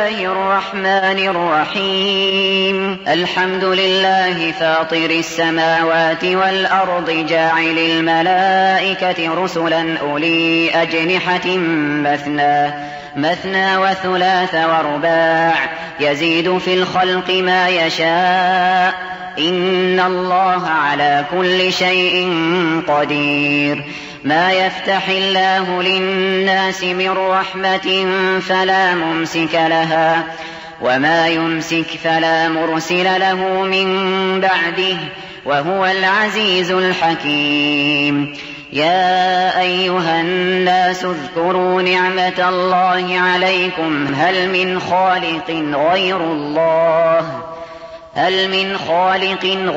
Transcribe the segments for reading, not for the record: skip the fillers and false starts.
الله الرحمن الرحيم الحمد لله فاطر السماوات والأرض جاعل الملائكة رسلا أولي أجنحة مثنى وثلاث ورباع يزيد في الخلق ما يشاء إن الله على كل شيء قدير ما يفتح الله للناس من رحمة فلا ممسك لها وما يمسك فلا مرسل له من بعده وهو العزيز الحكيم يا أيها الناس اذكروا نعمة الله عليكم هل من خالق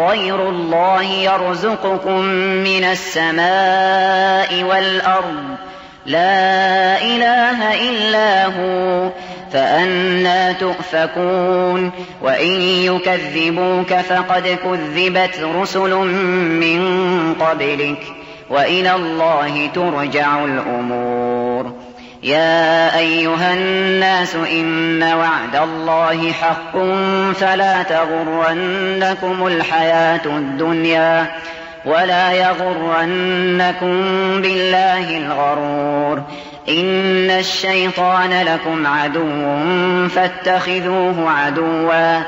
غير الله يرزقكم من السماء والأرض لا إله إلا هو فأنى تؤفكون وإن يكذبوك فقد كذبت رسل من قبلك وإلى الله ترجع الأمور يا أيها الناس إن وعد الله حق فلا تغرنكم الحياة الدنيا ولا يغرنكم بالله الغرور إن الشيطان لكم عدو فاتخذوه عدوا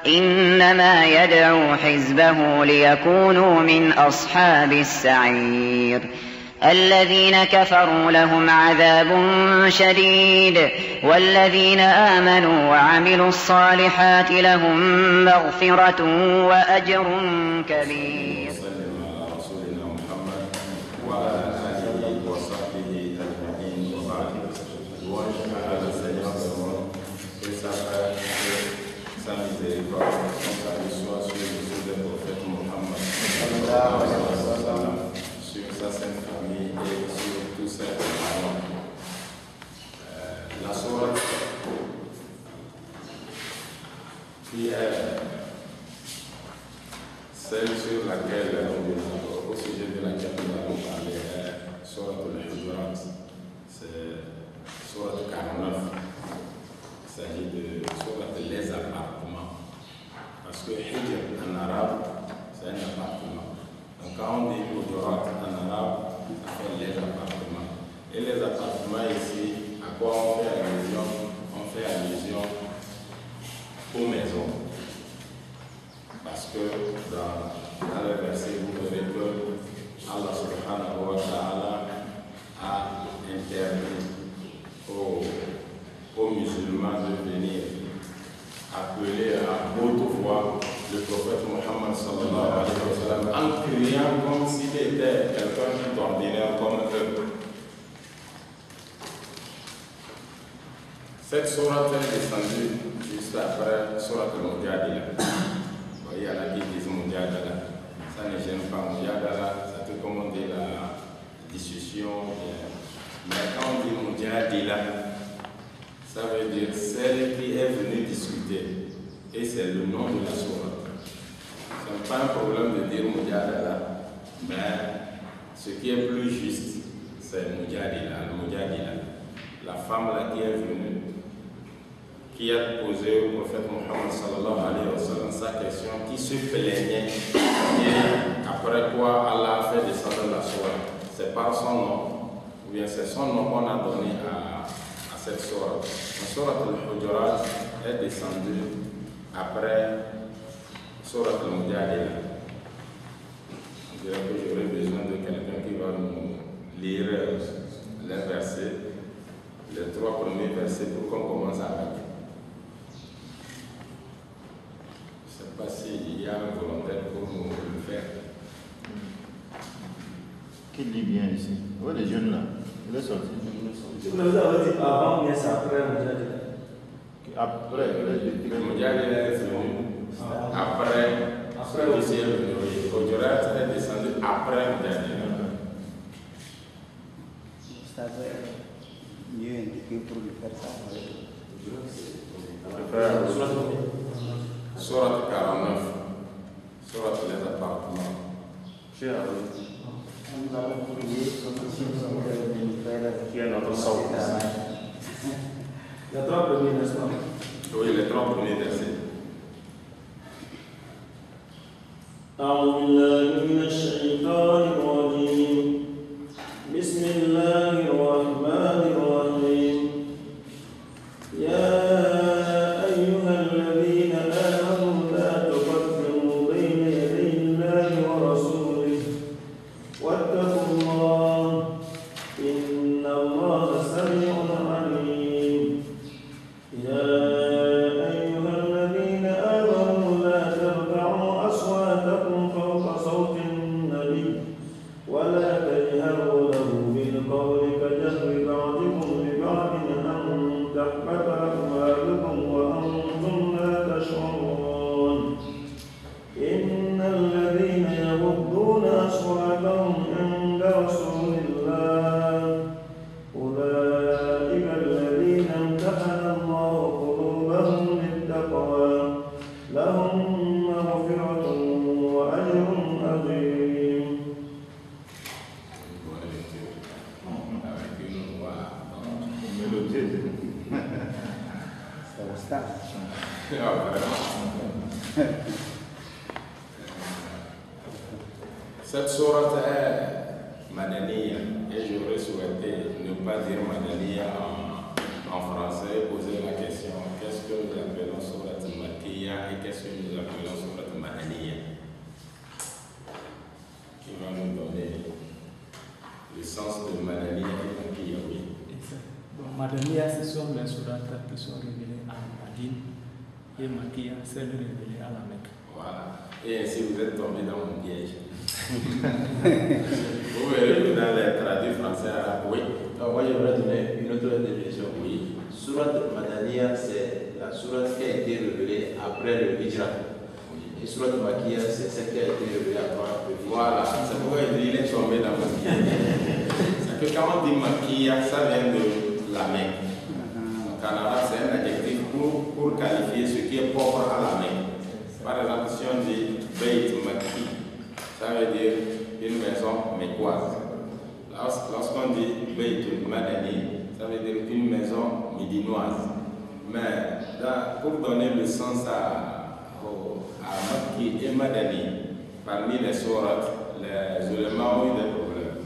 إنما يدعو حزبه ليكونوا من أصحاب السعير الذين كفروا لهم عذاب شديد والذين آمنوا وعملوا الصالحات لهم مغفرة وأجر كبير. Sur sa sainte famille et sur tous ses compagnons. La sourate qui est celle sur laquelle au sujet de laquelle nous allons parler est sourate al-Hujurat, c'est sourate 49. Il s'agit de sourate les appartements. Parce que Hijr en arabe, c'est un appartement. Donc quand on dit Hujurat en arabe, ça fait les appartements. Et les appartements ici, à quoi on fait allusion? On fait allusion aux maisons. Parce que dans le verset, vous verrez que Allah subhanahu wa ta'ala a interdit aux musulmans de venir appeler à haute voix le prophète Mohammed sallallahu alayhi wa sallam en criant comme s'il était quelqu'un d'ordinaire comme eux. Cette sourate est descendue juste après sourate al-Mujadila. Vous voyez, il y en a qui disent Mujadala. Ça ne gêne pas. Mujadala, ça peut commander la discussion. Mais quand on dit Mujadila, ça veut dire celle qui est venue discuter. Et c'est le nom de la sourate. Ce n'est pas un problème de dire Mujadala, mais ce qui est plus juste, c'est Mujadila, la femme là qui est venue, qui a posé au prophète Mohammed sallallahu alayhi wa sallam sa question, qui se plaignait, et après quoi Allah a fait descendre la sourate. C'est par son nom, ou bien c'est son nom qu'on a donné à cette sourate. La sourate al-Hujurat est descendue après sourate al-Mujadila. Je dirais que j'aurais besoin de quelqu'un qui va nous lire les versets, les 3 premiers versets pour qu'on commence avec. Je ne sais pas s'il y a un volontaire pour nous le faire. Qui lit bien ici? Oui, les jeunes là. Il est sorti. Vous avez dit avant, mais c'est après Mujadila. Après, le Mujadila est venu. Après, ici est venu. Hujurat est descendu après Mujadila. Ça va mieux indiqué pour le faire ça. Sourate 49. Sourate les appartements. Nous avons prié, qui est notre sort. Les 3 premiers, n'est-ce pas? Oui, les 3 premiers versets. أعوذ بالله من الشيطان الرجيم بسم الله الرحمن الرحيم يا أيها الذين آمنوا لا تقدموا بين يدي الله ورسوله واتقوا الله إن الله سميع عليم يا أيها الذين آمنوا لا ترفعوا أصواتكم فوق صوت النبي ولا تجهروا له بالقول كجهر بعضكم لبعض أن تحبط أعمالكم وأنتم لا تشعرون إن الذين يغضون أصواتهم عند رسول الله أولئك الذين امتحن الله قلوبهم للتقوى لهم مغفرة وأجر عظيم. Ça va. Cette sourate est Madaniya et j'aurais souhaité ne pas dire Madaniya en français, poser la question qu'est-ce que nous appelons sourate Makkiya et qu'est-ce que nous appelons sourate Madaniya, qui va nous donner le sens de Madaniya et Makkiya. Oui. Bon, Madaniya, ce sont les sourates qui sont révélées à Madine et Makkiya, celles révélées à la Mecque. Voilà. Et ainsi vous êtes tombé dans mon piège. Vous verrez que dans les traduits français arabes, oui. Alors moi j'aimerais donner une autre définition. Oui. Sourate Madaniya, c'est la sourate qui a été révélée après le Hijra. Et Sourate Makkiya, c'est celle qui a été révélée avant le Hijra. Voilà, c'est pourquoi il est tombé dans mon piège. C'est que quand on dit Makkiya, ça vient de la Mecque. Donc en arabe, c'est un adjectif pour qualifier ce qui est propre à la Mecque. Par exemple, si on dit Beit Makki, ça veut dire une maison mécoise. Lorsqu'on dit Beit Madani, ça veut dire une maison médinoise. Mais pour donner le sens à Makki et Madani, parmi les sourates, les ulémas ont eu des problèmes.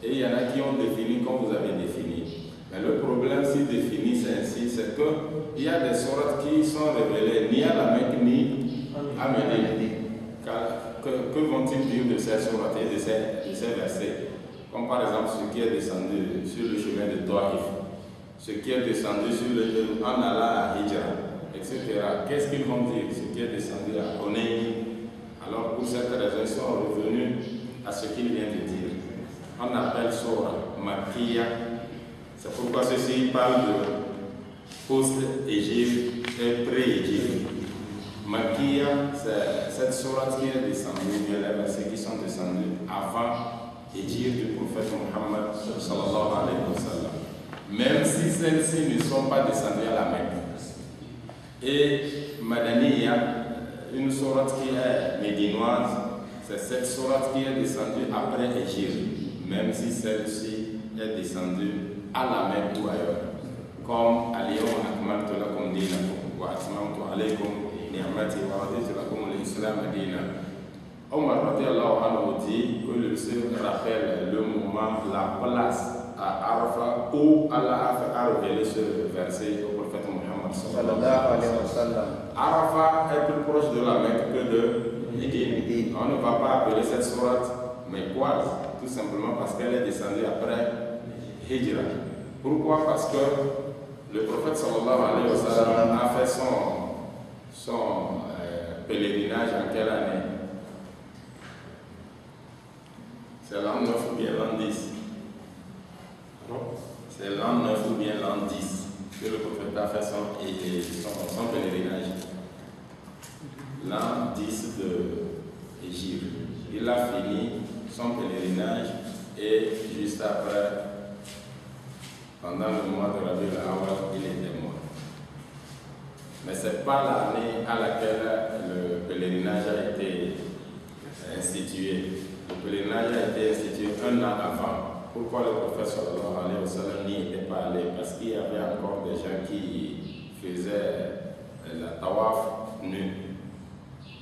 Et il y en a qui ont défini comme vous avez défini. Mais le problème, s'ils définissent ainsi, c'est qu'il y a des sourates qui sont révélées ni à la Mecque ni à Médine. Que vont-ils dire de ces sourates et de ces versets? Comme par exemple ce qui est descendu sur le chemin de Taïf, ce qui est descendu en allant à Hijra, etc. Qu'est-ce qu'ils vont dire? Ce qui est descendu à Hunayn. Alors pour cette raison, ils sont revenus à ce qu'il vient de dire. On appelle Sourate Makkiya. C'est pourquoi ceci parle de post-Égypte et pré-Égypte. Makkiya, c'est cette sourate qui est descendue, bien les versets qui sont descendus avant l'Égypte du prophète Muhammad sallallahu alayhi wa sallam. Même si celles-ci ne sont pas descendues à la Mecque. Et Madaniya, une sourate qui est médinoise, c'est cette sourate qui est descendue après l'Égypte, même si celle-ci est descendue à la Mecque ou ailleurs. Comme Al-Yawma akmaltu lakum dinakum wa atmamtu alaykum ni'mati wa raditu lakum al-islam dinan. Omar radiallahu anhu dit que le Seigneur rappelle le moment, la place à Arafat où Allah a révélé ce verset au prophète Muhammad sallallahu alayhi wa sallam. Arafat est plus proche de la Mecque que de Médine. On ne va pas appeler cette sourate mécoise, tout simplement parce qu'elle est descendue après Hijra. Pourquoi? Parce que le prophète sallallahu alayhi wa sallam a fait son pèlerinage en quelle année? C'est l'an 9 ou bien l'an 10? C'est l'an 9 ou bien l'an 10 que le prophète a fait son pèlerinage. L'an 10 de Égypte. Il a fini son pèlerinage et juste après, pendant le mois de Rabi al-Awwal, il était mort. Mais ce n'est pas l'année à laquelle le pèlerinage a été institué. Le pèlerinage a été institué un an avant. Pourquoi le prophète sallallahu alayhi wa sallam n'y était pas allé? Parce qu'il y avait encore des gens qui faisaient la tawaf nu,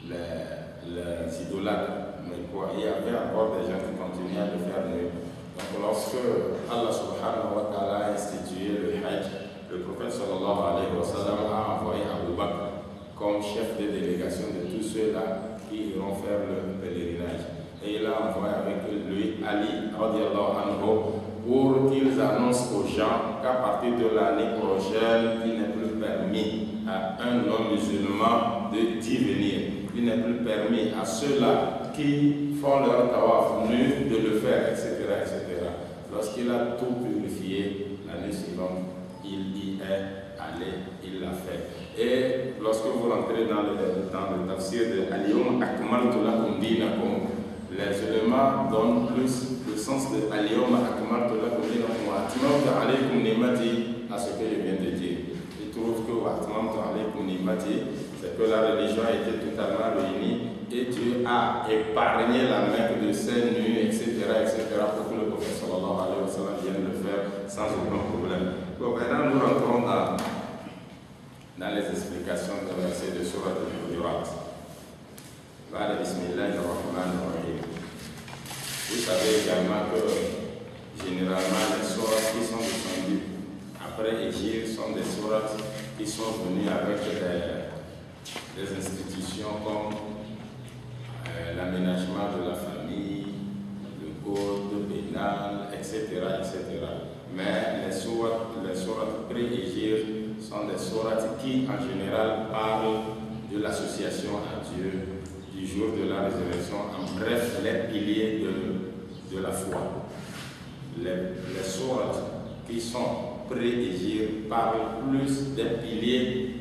les idolâtres. Mais quoi, il y avait encore des gens qui continuaient à le faire nu. Donc lorsque Allah subhanahu wa ta'ala a institué le Hajj, le prophète sallallahu alayhi wa sallam a envoyé Abu Bakr comme chef de délégation de tous ceux-là qui iront faire le pèlerinage. Et il a envoyé avec lui Ali radiallahu anhu pour qu'ils annoncent aux gens qu'à partir de l'année prochaine, il n'est plus permis à un homme musulman d'y venir. Il n'est plus permis à ceux-là qui font leur tawaf nu de le faire, etc. etc. Lorsqu'il a tout purifié, l'année suivante, il y est allé, il l'a fait. Et lorsque vous rentrez dans le tafsir de Al-Yawm Akmaltu lakum dinakum, les éléments donnent plus le sens de Al-Yawm Akmaltu lakum dinakum wa atmamtu alaykum ni'mati à ce que je viens de dire. Je trouve que wa atmamtu alaykum ni'mati, c'est que la religion a été totalement réunie et Dieu a épargné la Mecque de ses nuits, etc., pour que le prophète sallallahu alayhi wa sallam vienne le faire sans aucun problème. Bon, maintenant nous rentrons dans les explications des versets de Surat al-Hujurat. Ba'da bismillahir-rahmanir-rahim. Vous savez également que généralement les sourates qui sont descendues après Hijr sont des sourates qui sont venues avec des institutions comme l'aménagement de la famille, le code pénal, etc., etc. Mais les sourates pré-Hijr sont des sourates qui, en général, parlent de l'association à Dieu, du jour de la résurrection, en bref, les piliers de la foi. Les sourates qui sont pré-Hijr parlent plus des piliers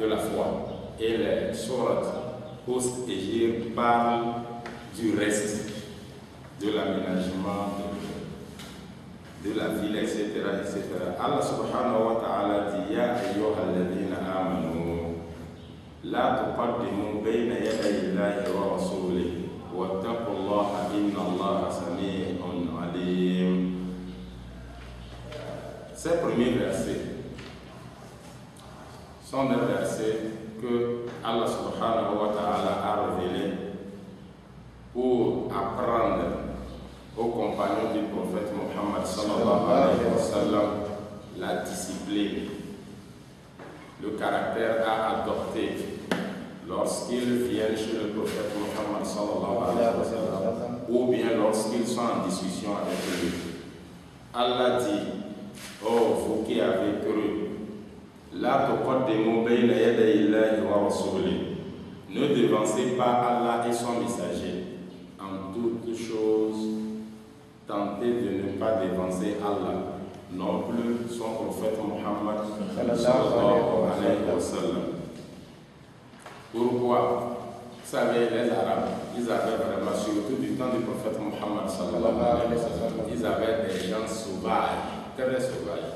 de la foi. Et les sourates post-Hijr parlent du reste, de l'aménagement, de la ville, etc., etc. Allah subhanahu wa ta'ala dit Ya ayyuha alladhina amanu la tuqaddimu bayna yaday Allahi wa rasulih wattaqullaha inna Allaha sami'un alim. Ces premiers versets sont des versets que Allah subhanahu wa ta'ala a révélés pour apprendre aux compagnons du prophète Muhammad sallallahu alayhi wa sallam la discipline, le caractère à adopter lorsqu'ils viennent chez le prophète Muhammad sallallahu alayhi wa sallam ou bien lorsqu'ils sont en discussion avec lui. Allah dit, oh vous qui avez cru, la tuqaddimu bayna yaday Allahi wa rasulih, ne devancez pas Allah et son messager. En toutes choses, tentez de ne pas devancer Allah, non plus son prophète Muhammad sallallahu alayhi wa sallam. Pourquoi? Vous savez, les Arabes, ils avaient vraiment, surtout du temps du prophète Muhammad sallallahu alayhi wa sallam, ils avaient des gens sauvages, très sauvages,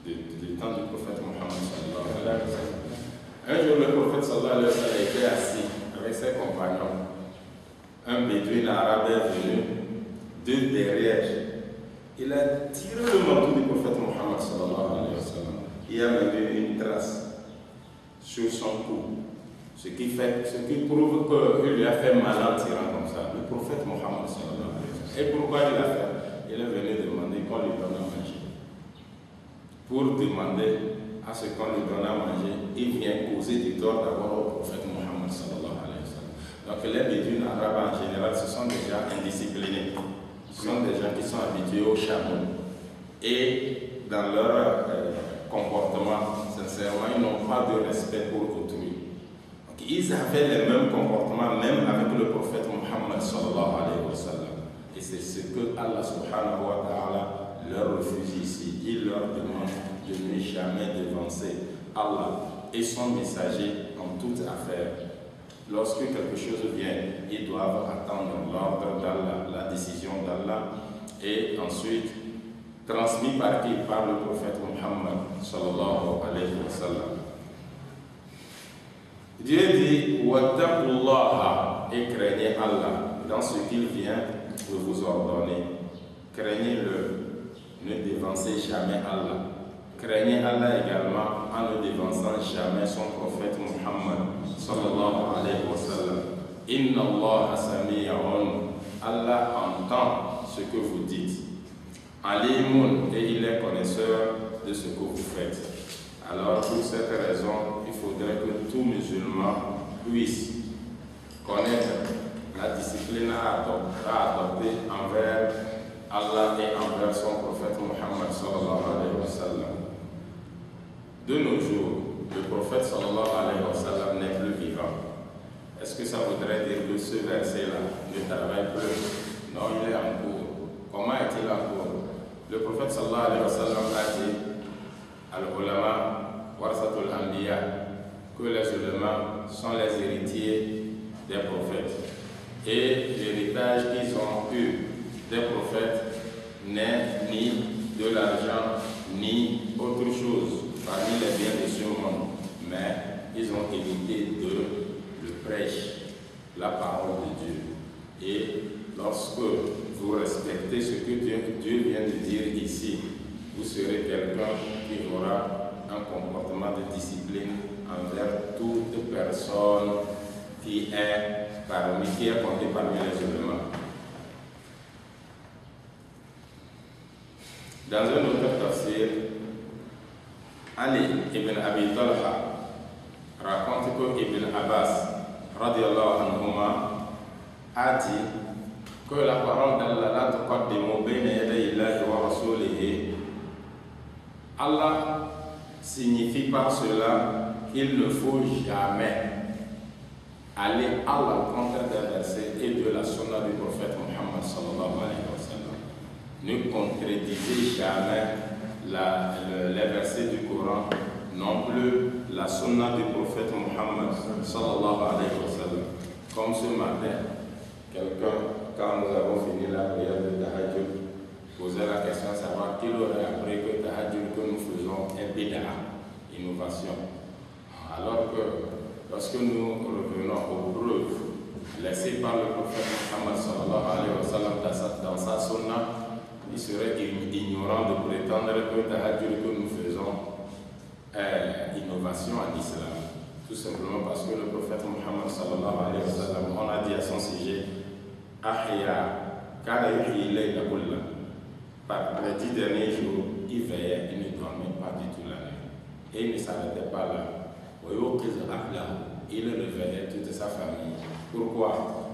du temps du prophète Muhammad sallallahu alayhi wa sallam. Un jour, le prophète sallallahu alayhi wa sallam était assis avec ses compagnons. Un bédouin arabe est venu de derrière. Il a tiré le manteau du prophète Muhammad sallallahu alayhi wa sallam. Il y a même une trace sur son cou. Ce qui prouve qu'il lui a fait mal en tirant comme ça. Le prophète Muhammad sallallahu alayhi wa sallam. Et pourquoi il a fait? Il est venu demander qu'on lui donne à manger. Pour demander à ce qu'on lui donne à manger, il vient causer du tort d'abord au prophète Muhammad sallallahu alayhi wa sallam. Donc les bédouins arabes en général, ce sont des gens indisciplinés. Ce sont des gens qui sont habitués au chameau. Et dans leur comportement, sincèrement, ils n'ont pas de respect pour autrui. Donc ils avaient les mêmes comportements, même avec le prophète Muhammad sallallahu alayhi wa sallam. Et c'est ce que Allah subhanahu wa ta'ala leur refuse ici. Il leur demande de ne jamais devancer Allah et son messager en toute affaire. Lorsque quelque chose vient, ils doivent attendre l'ordre d'Allah, la décision d'Allah, et ensuite transmis par qui? Par le prophète Muhammad sallallahu alayhi wa sallam. Dieu dit wattaqullaha, et craignez Allah dans ce qu'il vient de vous ordonner. craignez-le, ne dévancez jamais Allah. Craignez Allah également en ne dévançant jamais son prophète Muhammad sallallahu alayhi wa sallam. Inna Allah sami'un, Allah entend ce que vous dites. Alimun, et il est connaisseur de ce que vous faites. Alors pour cette raison, il faudrait que tout musulman puisse connaître la discipline à adopter envers Allah et envers son prophète Muhammad sallallahu alayhi wa sallam. De nos jours, le prophète sallallahu alayhi wa sallam n'est plus vivant. Est-ce que ça voudrait dire que ce verset-là ne travaille plus? Non, il est en cours. Comment est-il en cours? Le prophète sallallahu alayhi wa sallam a dit Al-Ulama warasatul anbiya, que les ulémas sont les héritiers des prophètes. Et l'héritage qu'ils ont eu des prophètes n'est ni de l'argent ni autre chose parmi les biens de ce monde, mais ils ont hérité de le prêche, la parole de Dieu. Et lorsque vous respectez ce que Dieu vient de dire ici, vous serez quelqu'un qui aura un comportement de discipline envers toute personne qui est comptée parmi les ulémas. Dans un autre tafsir, Ali ibn Abi Talha raconte que Ibn Abbas radiallahu anhuma a dit que la parole d'Allah la tuqaddimu bayna yaday Allahi wa rasulihi, Allah signifie par cela qu'il ne faut jamais aller à l'encontre des versets et de la sunna du prophète Muhammad sallallahu alayhi wa sallam. Ne contredisez jamais les versets du Coran, non plus la sunna du prophète Muhammad sallallahu alayhi wa sallam. Comme ce matin, quelqu'un, quand nous avons fini la prière de Tahajjud, posait la question de savoir qui aurait appris que Tahajjud que nous faisons est bid'a, innovation. Alors que lorsque nous revenons aux preuves laissées par le prophète Muhammad sallallahu alayhi wa sallam dans sa sunna, il serait ignorant de prétendre que Tahajjud que nous faisons est innovation en islam. Tout simplement parce que le prophète Muhammad sallallahu alayhi wa sallam, on a dit à son sujet, Ahya, kana yuhyi layla kullah. Par les 10 derniers jours, il veillait, il ne dormait pas du tout la nuit. Et il ne s'arrêtait pas là. Il réveillait toute sa famille. Pourquoi?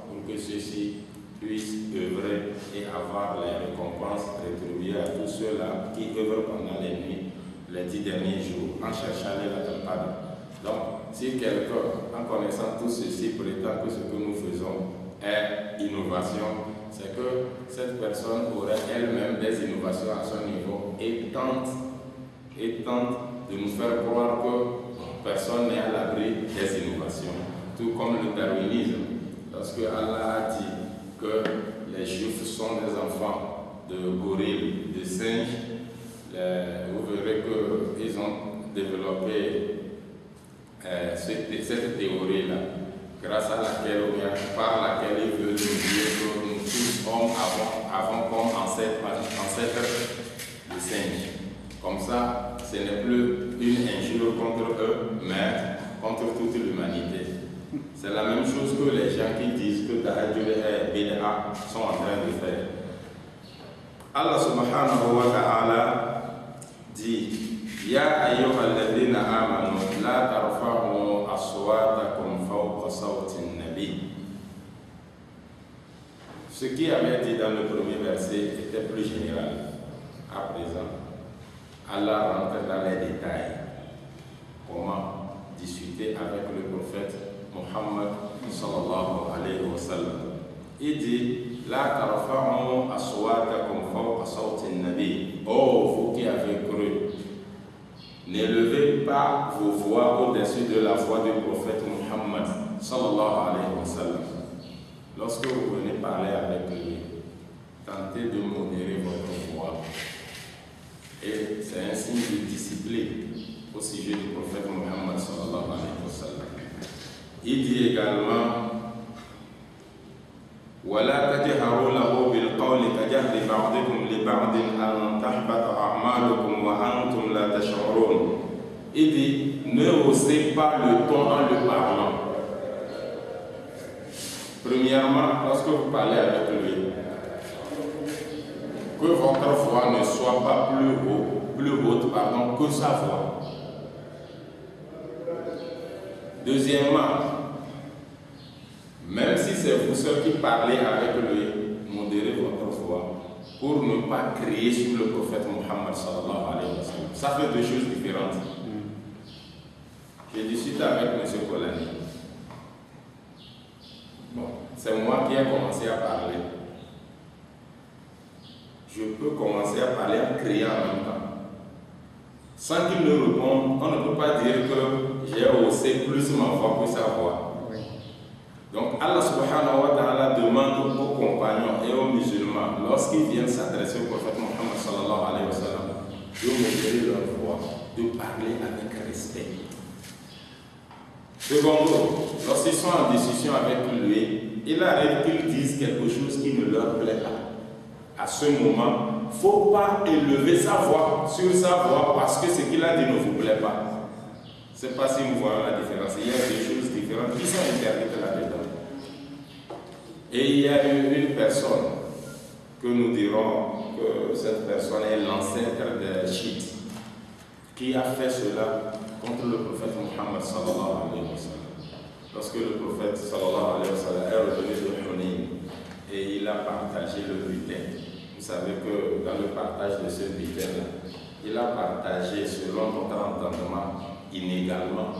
Pour que ceux-ci puissent œuvrer et avoir les récompenses rétribuées à tous ceux-là qui œuvrent pendant les nuits, les 10 derniers jours, en cherchant les attentats. Donc, si quelqu'un, en connaissant tout ceci, prétend que ce que nous faisons est innovation, c'est que cette personne aurait elle-même des innovations à son niveau et tente de nous faire croire que personne n'est à l'abri des innovations. Tout comme le darwinisme. Lorsque Allah a dit que les juifs sont des enfants de gorilles, de singes, vous verrez qu'ils ont développé cette théorie-là, grâce à laquelle, ou bien par laquelle ils veulent nous dire que nous tous hommes avons comme ancêtre le singe. Comme ça, ce n'est plus une injure contre eux, mais contre toute l'humanité. C'est la même chose que les gens qui disent que Tahajjud et Bid'a sont en train de faire. Allah subhanahu wa ta'ala dit Ya ayyuhalladhina amanu la tarfa'u aswatakum fawqa sawti an-nabi. Ce qui avait dit dans le premier verset était plus général. À présent, Allah rentre dans les détails. Comment discuter avec le prophète Muhammad sallallahu alayhi wa sallam. Il dit La tarfa'u aswatakum fawqa sawti an-nabi. Oh, vous qui avez cru, n'élevez pas vos voix au-dessus de la voix du prophète Muhammad sallallahu alayhi wa sallam. Lorsque vous venez parler avec lui, tentez de modérer votre voix. Et c'est un signe de discipline au sujet du prophète Muhammad sallallahu alayhi wa sallam. Il dit également ولا تجهروا له بالقول كجهر بعضكم لبعض أن تحبط أعمالكم وأنتم لا تشعرون. Il dit, ne haussez pas le ton en le parlant. Premièrement, lorsque vous parlez avec lui, que votre voix ne soit pas plus haute que sa voix. Deuxièmement, même si c'est vous seul qui parlez avec lui, modérez votre voix pour ne pas crier sur le prophète Muhammad sallallahu alayhi wa sallam. Ça fait deux choses différentes. J'ai discuté avec M. Kolani. Bon, c'est moi qui ai commencé à parler. Je peux commencer à parler en criant en même temps. Sans qu'il me réponde, on ne peut pas dire que j'ai haussé plus ma voix que sa voix. Donc Allah subhanahu wa ta'ala demande aux compagnons et aux musulmans, lorsqu'ils viennent s'adresser au prophète Muhammad sallallahu alayhi wa sallam, de modérer leur voix, de parler avec respect. Secondo, lorsqu'ils sont en discussion avec lui, il arrive qu'ils disent quelque chose qui ne leur plaît pas. À ce moment, il ne faut pas élever sa voix sur sa voix parce que ce qu'il a dit ne vous plaît pas. Je ne sais pas si vous voyez la différence. Il y a des choses différentes qui sont interdites là-dedans. Et il y a une personne que nous dirons que cette personne est l'ancêtre des chiites qui a fait cela contre le prophète Muhammad sallallahu alayhi wa sallam. Lorsque le prophète sallallahu alayhi wa sallam est revenu de Hunayn et il a partagé le butin. Vous savez que dans le partage de ce butin-là, il a partagé selon notre entendement inégalement.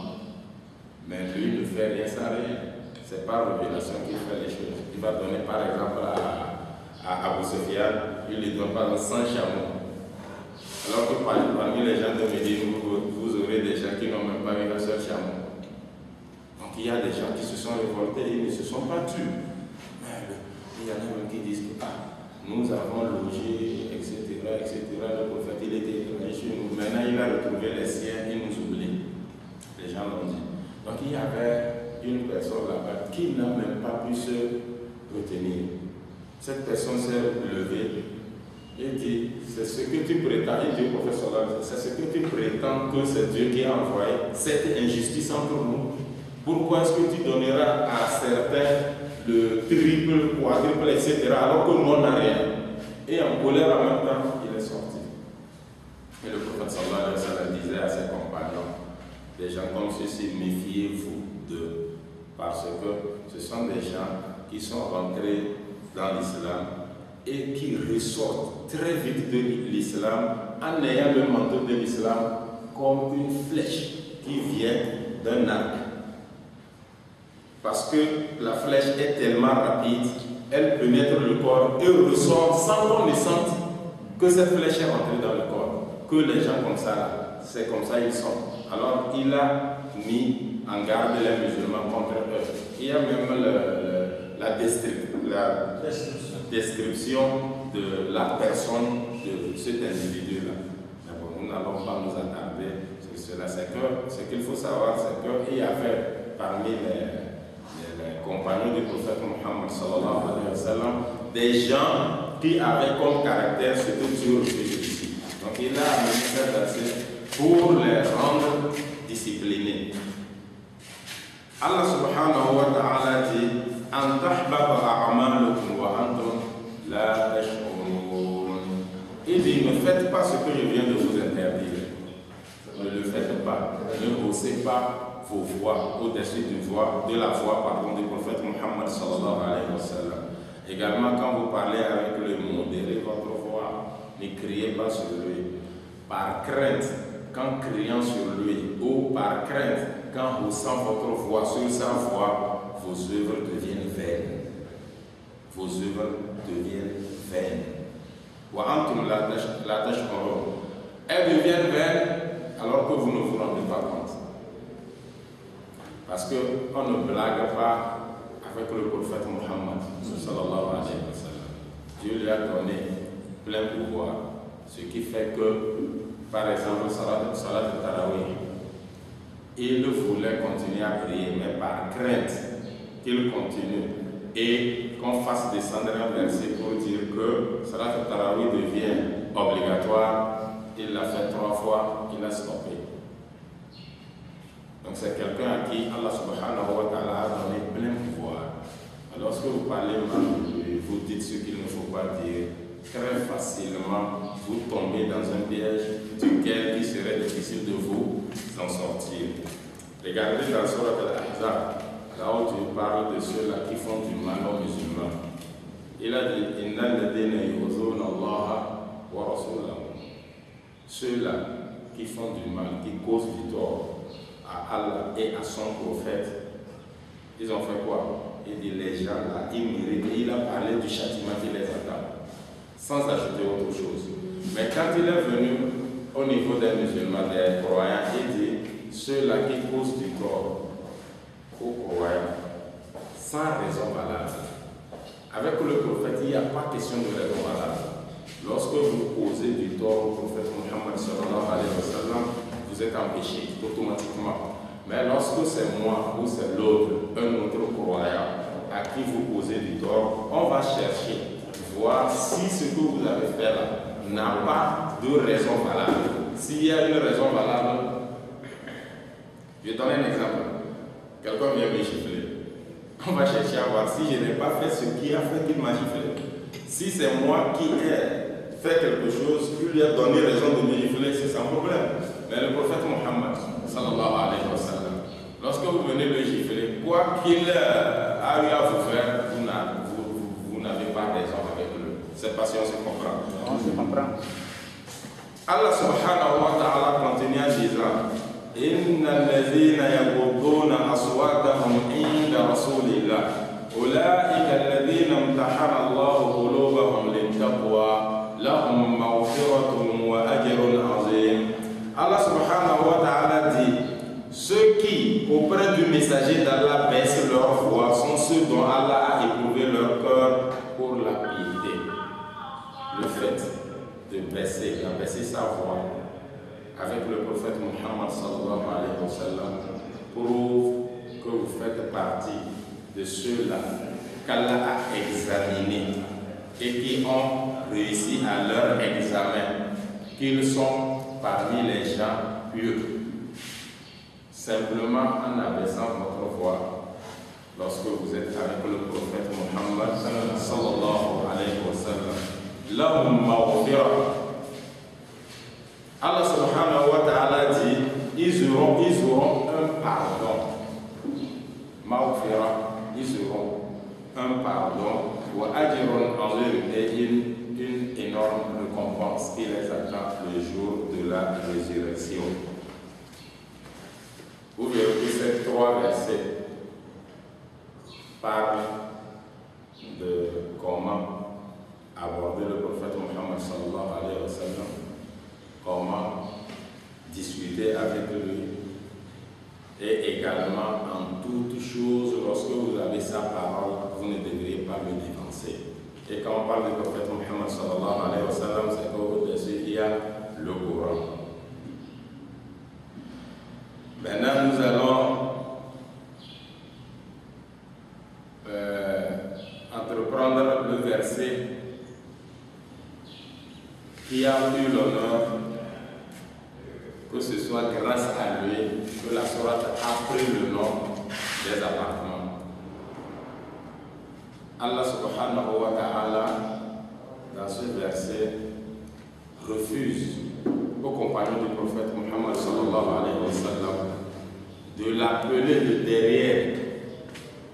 Mais lui ne fait rien sans rien. C'est par révélation qu'il fait les choses. Il va donner par exemple à Abu Sufyan, il lui donne par exemple 100 chameaux. Alors que parmi les gens de Médine, vous aurez des gens qui n'ont même pas eu un seul chameau. Donc il y a des gens qui se sont révoltés et ils ne se sont pas tus. Mais il y en a même qui disent que nous avons logé, etc., etc. Le prophète, il était étranger chez nous. Maintenant, il a retrouvé les siens et nous oublie. Les gens l'ont dit. Donc il y avait une personne là-bas qui n'a même pas pu se retenir. Cette personne s'est levée et dit, c'est ce que tu prétends, et Dieu professeur, c'est ce que tu prétends que c'est Dieu qui a envoyé cette injustice entre nous. Pourquoi est-ce que tu donneras à certains le triple, quadruple, etc., alors que nous on n'a rien? Et en colère en même temps, il est sorti. Et le prophète sallallahu alayhi wa sallam disait à ses compagnons, des gens comme ceux-ci, méfiez-vous d'eux, parce que ce sont des gens qui sont rentrés dans l'islam et qui ressortent très vite de l'islam en ayant le manteau de l'islam comme une flèche qui vient d'un arc. Parce que la flèche est tellement rapide, elle pénètre le corps et ressort sans qu'on ne sente que cette flèche est rentrée dans le corps. Que les gens comme ça, c'est comme ça ils sont. Alors il a mis en garde les musulmans contre eux. Il y a même la description de la personne de cet individu-là. Bon, nous n'allons pas nous attarder sur cela. Ce qu'il faut savoir, c'est qu'il y avait parmi les compagnons du prophète Muhammad sallallahu alayhi wa sallam des gens qui avaient comme caractère ce que Dieu refuse ici. Donc il a amené cet verset pour les rendre disciplinés. Allah subhanahu wa ta'ala dit an tahbata a'malukum wa antum la tash'urun. Il dit ne faites pas ce que je viens de vous interdire. Ne le faites pas. Ne haussez pas vos voix au-dessus de la voix du prophète Muhammad sallallahu alayhi wa sallam. Également, quand vous parlez avec lui, modérez votre voix, ne criez pas sur lui. Par crainte, qu'en criant sur lui, ou par crainte, qu'en haussant votre voix sur sa voix, vos œuvres deviennent vaines. Vos œuvres deviennent vaines. Wa antum la tash'urun. Elles deviennent vaines alors que vous ne vous rendez pas compte. Parce qu'on ne blague pas avec le prophète Muhammad sallallahu alayhi wa sallam. Dieu lui a donné plein pouvoir. Ce qui fait que, par exemple, Salat al-Tarawih, il voulait continuer à prier, mais par crainte qu'il continue et qu'on fasse descendre un verset pour dire que Salat al-Tarawih devient obligatoire. Il l'a fait 3 fois, il a stoppé. Donc c'est quelqu'un à qui Allah subhanahu wa ta'ala a donné plein pouvoir. Alors, lorsque vous parlez mal, vous dites ce qu'il ne faut pas dire, très facilement vous tombez dans un piège duquel il serait difficile de vous en sortir. Regardez dans Surat Al-Ahzab, là où Dieu parle de ceux-là qui font du mal aux musulmans. Il a dit Inna alladhina yu'dhuna Allah wa rasulahu. Ceux-là qui font du mal, qui causent du tort à Allah et à son prophète, ils ont fait quoi? Il dit les gens là, ils méritent. Et il a parlé du châtiment qui les attend, sans ajouter autre chose. Mais quand il est venu au niveau des musulmans, des croyants, il dit ceux-là qui causent du tort aux croyants, sans raison valable. Avec le prophète, il n'y a pas question de raison valable. Lorsque vous causez du tort au prophète Muhammad sallallahu alayhi wa sallam, vous êtes empêché automatiquement. Mais lorsque c'est moi ou c'est l'autre, un autre croyant à qui vous causez du tort, on va chercher, voir si ce que vous avez fait là n'a pas de raison valable. S'il y a une raison valable, je vais donner un exemple. Quelqu'un vient me gifler. On va chercher à voir si je n'ai pas fait ce qui a fait qu'il m'a giflé. Si c'est moi qui ai fait quelque chose, qui lui a donné raison de me gifler, c'est sans problème. Mais le prophète Muhammad sallallahu alayhi wa sallam, lorsque vous venez le gifler, quoi qu'il a eu à vous faire, vous n'avez pas raison avec lui. C'est parce qu'on se comprend. On se comprend. Allah subhanahu wa ta'ala continue en disant Inna alladhina yaghuduna aswatahum inda rasulillah ulaika alladhina imtahana Allahu qulubahum littaqwa lahum maghfiratun wa ajrun azim. Allah subhanahu wa ta'ala dit ceux qui auprès du messager d'Allah baissent leur voix sont ceux dont Allah a éprouvé leur cœur pour la piété. Le fait de baisser sa voix avec le prophète Muhammad sallallahu alayhi wa sallam prouve que vous faites partie de ceux-là qu'Allah a examinés et qui ont réussi à leur examen, qu'ils sont parmi les gens pieux. Simplement en abaissant votre voix lorsque vous êtes avec le prophète Muhammad sallallahu alayhi wa sallam. Lahum maghfirah. Allah subhanahu wa ta'ala dit ils auront un pardon. Maghfirah, ils auront un pardon. Wa ajrun azim, et une énorme récompense qui les attend le jour de la résurrection. Vous verrez que ces 3 versets parlent de comment aborder le prophète Muhammad sallallahu alayhi wa sallam, comment discuter avec lui, et également en toute chose, lorsque vous avez sa parole, vous ne devriez pas le dépenser. Et quand on parle du prophète Muhammad sallallahu alayhi wa sallam, c'est qu'au-dessus il y a le Coran. Maintenant nous allons entreprendre le verset qui a eu l'honneur que ce soit grâce à lui que la sourate a pris le nom des appartements. Allah subhanahu wa ta'ala dans ce verset refuse aux compagnons du prophète Muhammad sallallahu alayhi wa sallam de l'appeler de derrière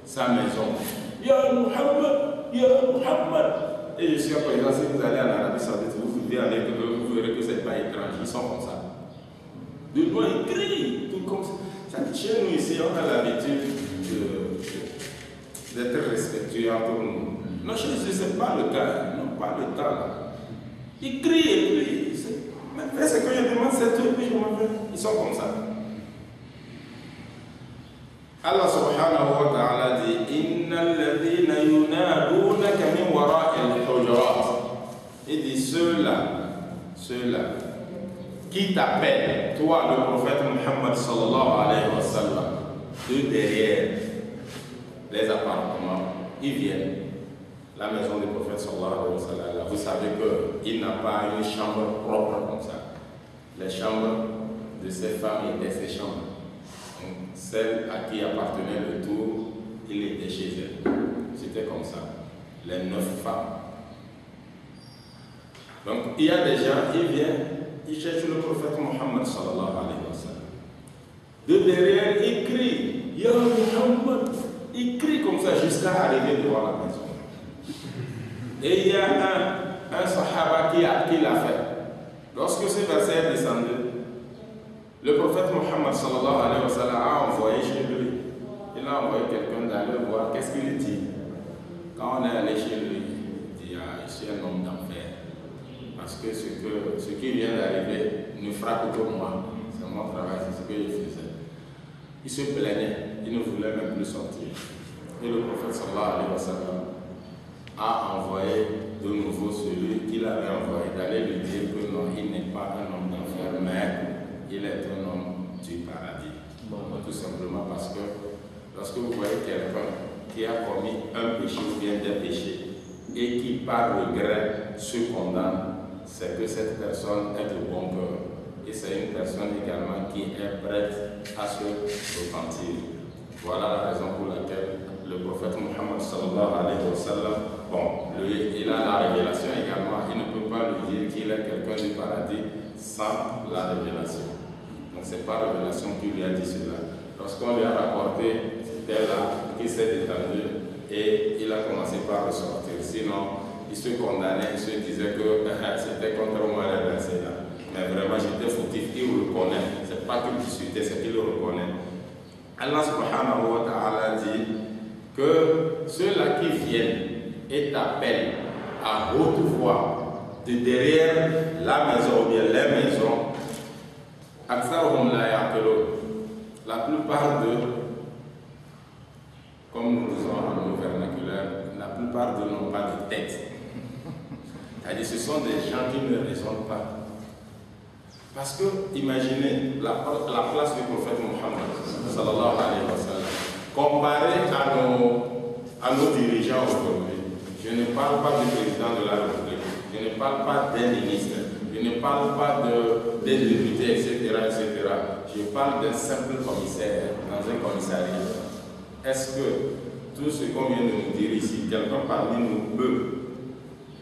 sa maison. Ya Muhammad, Ya Muhammad. Et jusqu'à présent, si vous allez en Arabie Saoudite, vous vivez avec eux, vous verrez que ce n'est pas étrange, ils sont comme ça. De loin, ils crient, tout comme ça. Chez nous ici, on a l'habitude d'être respectueux entre nous. Non, chez eux, ce n'est pas le cas, non, pas le temps. Ils crient et puis, mais c'est que je demande, c'est tout, puis je m'en vais. Ils sont comme ça. Allah subhanahu wa ta'ala dit Innal ladhina yunadunaka min wara'il hujurat. Il dit ceux-là qui t'appellent, toi le prophète Muhammad sallallahu alayhi wa sallam, de derrière les appartements, ils viennent, la maison du prophète sallallahu alayhi wa sallam, vous savez qu'il n'a pas une chambre propre comme ça. Les chambres de ces femmes étaient ses chambres. Donc, celle à qui appartenait le tour, il était chez elle. C'était comme ça. Les 9 femmes. Donc, il y a des gens, ils viennent, ils cherchent le prophète Mohammed sallallahu alayhi wa sallam. De derrière, ils crient, Ya Muhammad. Ils crient comme ça jusqu'à arriver devant la maison. Et il y a un sahaba qui l'a fait. Lorsque ce verset est descendu, le prophète Mohammed sallallahu alayhi wa sallam a envoyé chez lui. Il a envoyé quelqu'un d'aller voir qu'est-ce qu'il dit. Quand on est allé chez lui, il dit, je suis un homme d'enfer. Parce que ce qui vient d'arriver ne frappe que moi. C'est mon travail, c'est ce que je faisais. Il se plaignait, il ne voulait même plus sortir. Et le prophète sallallahu alayhi wa sallam a envoyé de nouveau celui qu'il avait envoyé d'aller lui dire que non, il n'est pas un homme d'enfer, mais il est un homme du paradis. Tout simplement parce que lorsque vous voyez quelqu'un qui a commis un péché ou bien des péchés et qui par regret se condamne, c'est que cette personne est de bon cœur. Et c'est une personne également qui est prête à se repentir. Voilà la raison pour laquelle le prophète Mohammed sallallahu alayhi wa sallam, il a la révélation également, il ne peut pas lui dire qu'il est quelqu'un du paradis sans la révélation. Donc c'est pas la révélation qui lui a dit cela. Lorsqu'on lui a rapporté, c'était là qu'il s'est détendu et il a commencé par ressortir. Sinon, il se condamnait, il se disait que c'était contre moi les versets là. Mais vraiment j'étais fautif, il le reconnaît. C'est pas qu'il discutait, c'est qu'il le reconnaît. Allah subhanahu wa ta'ala dit que ceux-là qui viennent et t'appellent à haute voix de derrière la maison ou bien les maisons, la plupart d'eux, comme nous disons en nos vernaculaire, la plupart d'eux n'ont pas de tête. C'est-à-dire ce sont des gens qui ne raisonnent pas. Parce que, imaginez la place du prophète Mohammed, sallallahu alayhi wa sallam, comparé à nos dirigeants aujourd'hui. Je ne parle pas du président de la République, je ne parle pas des ministres, je ne parle pas des députés, etc., etc. Je parle d'un simple commissaire dans un commissariat. Est-ce que tout ce qu'on vient de nous dire ici, quelqu'un parmi nous peut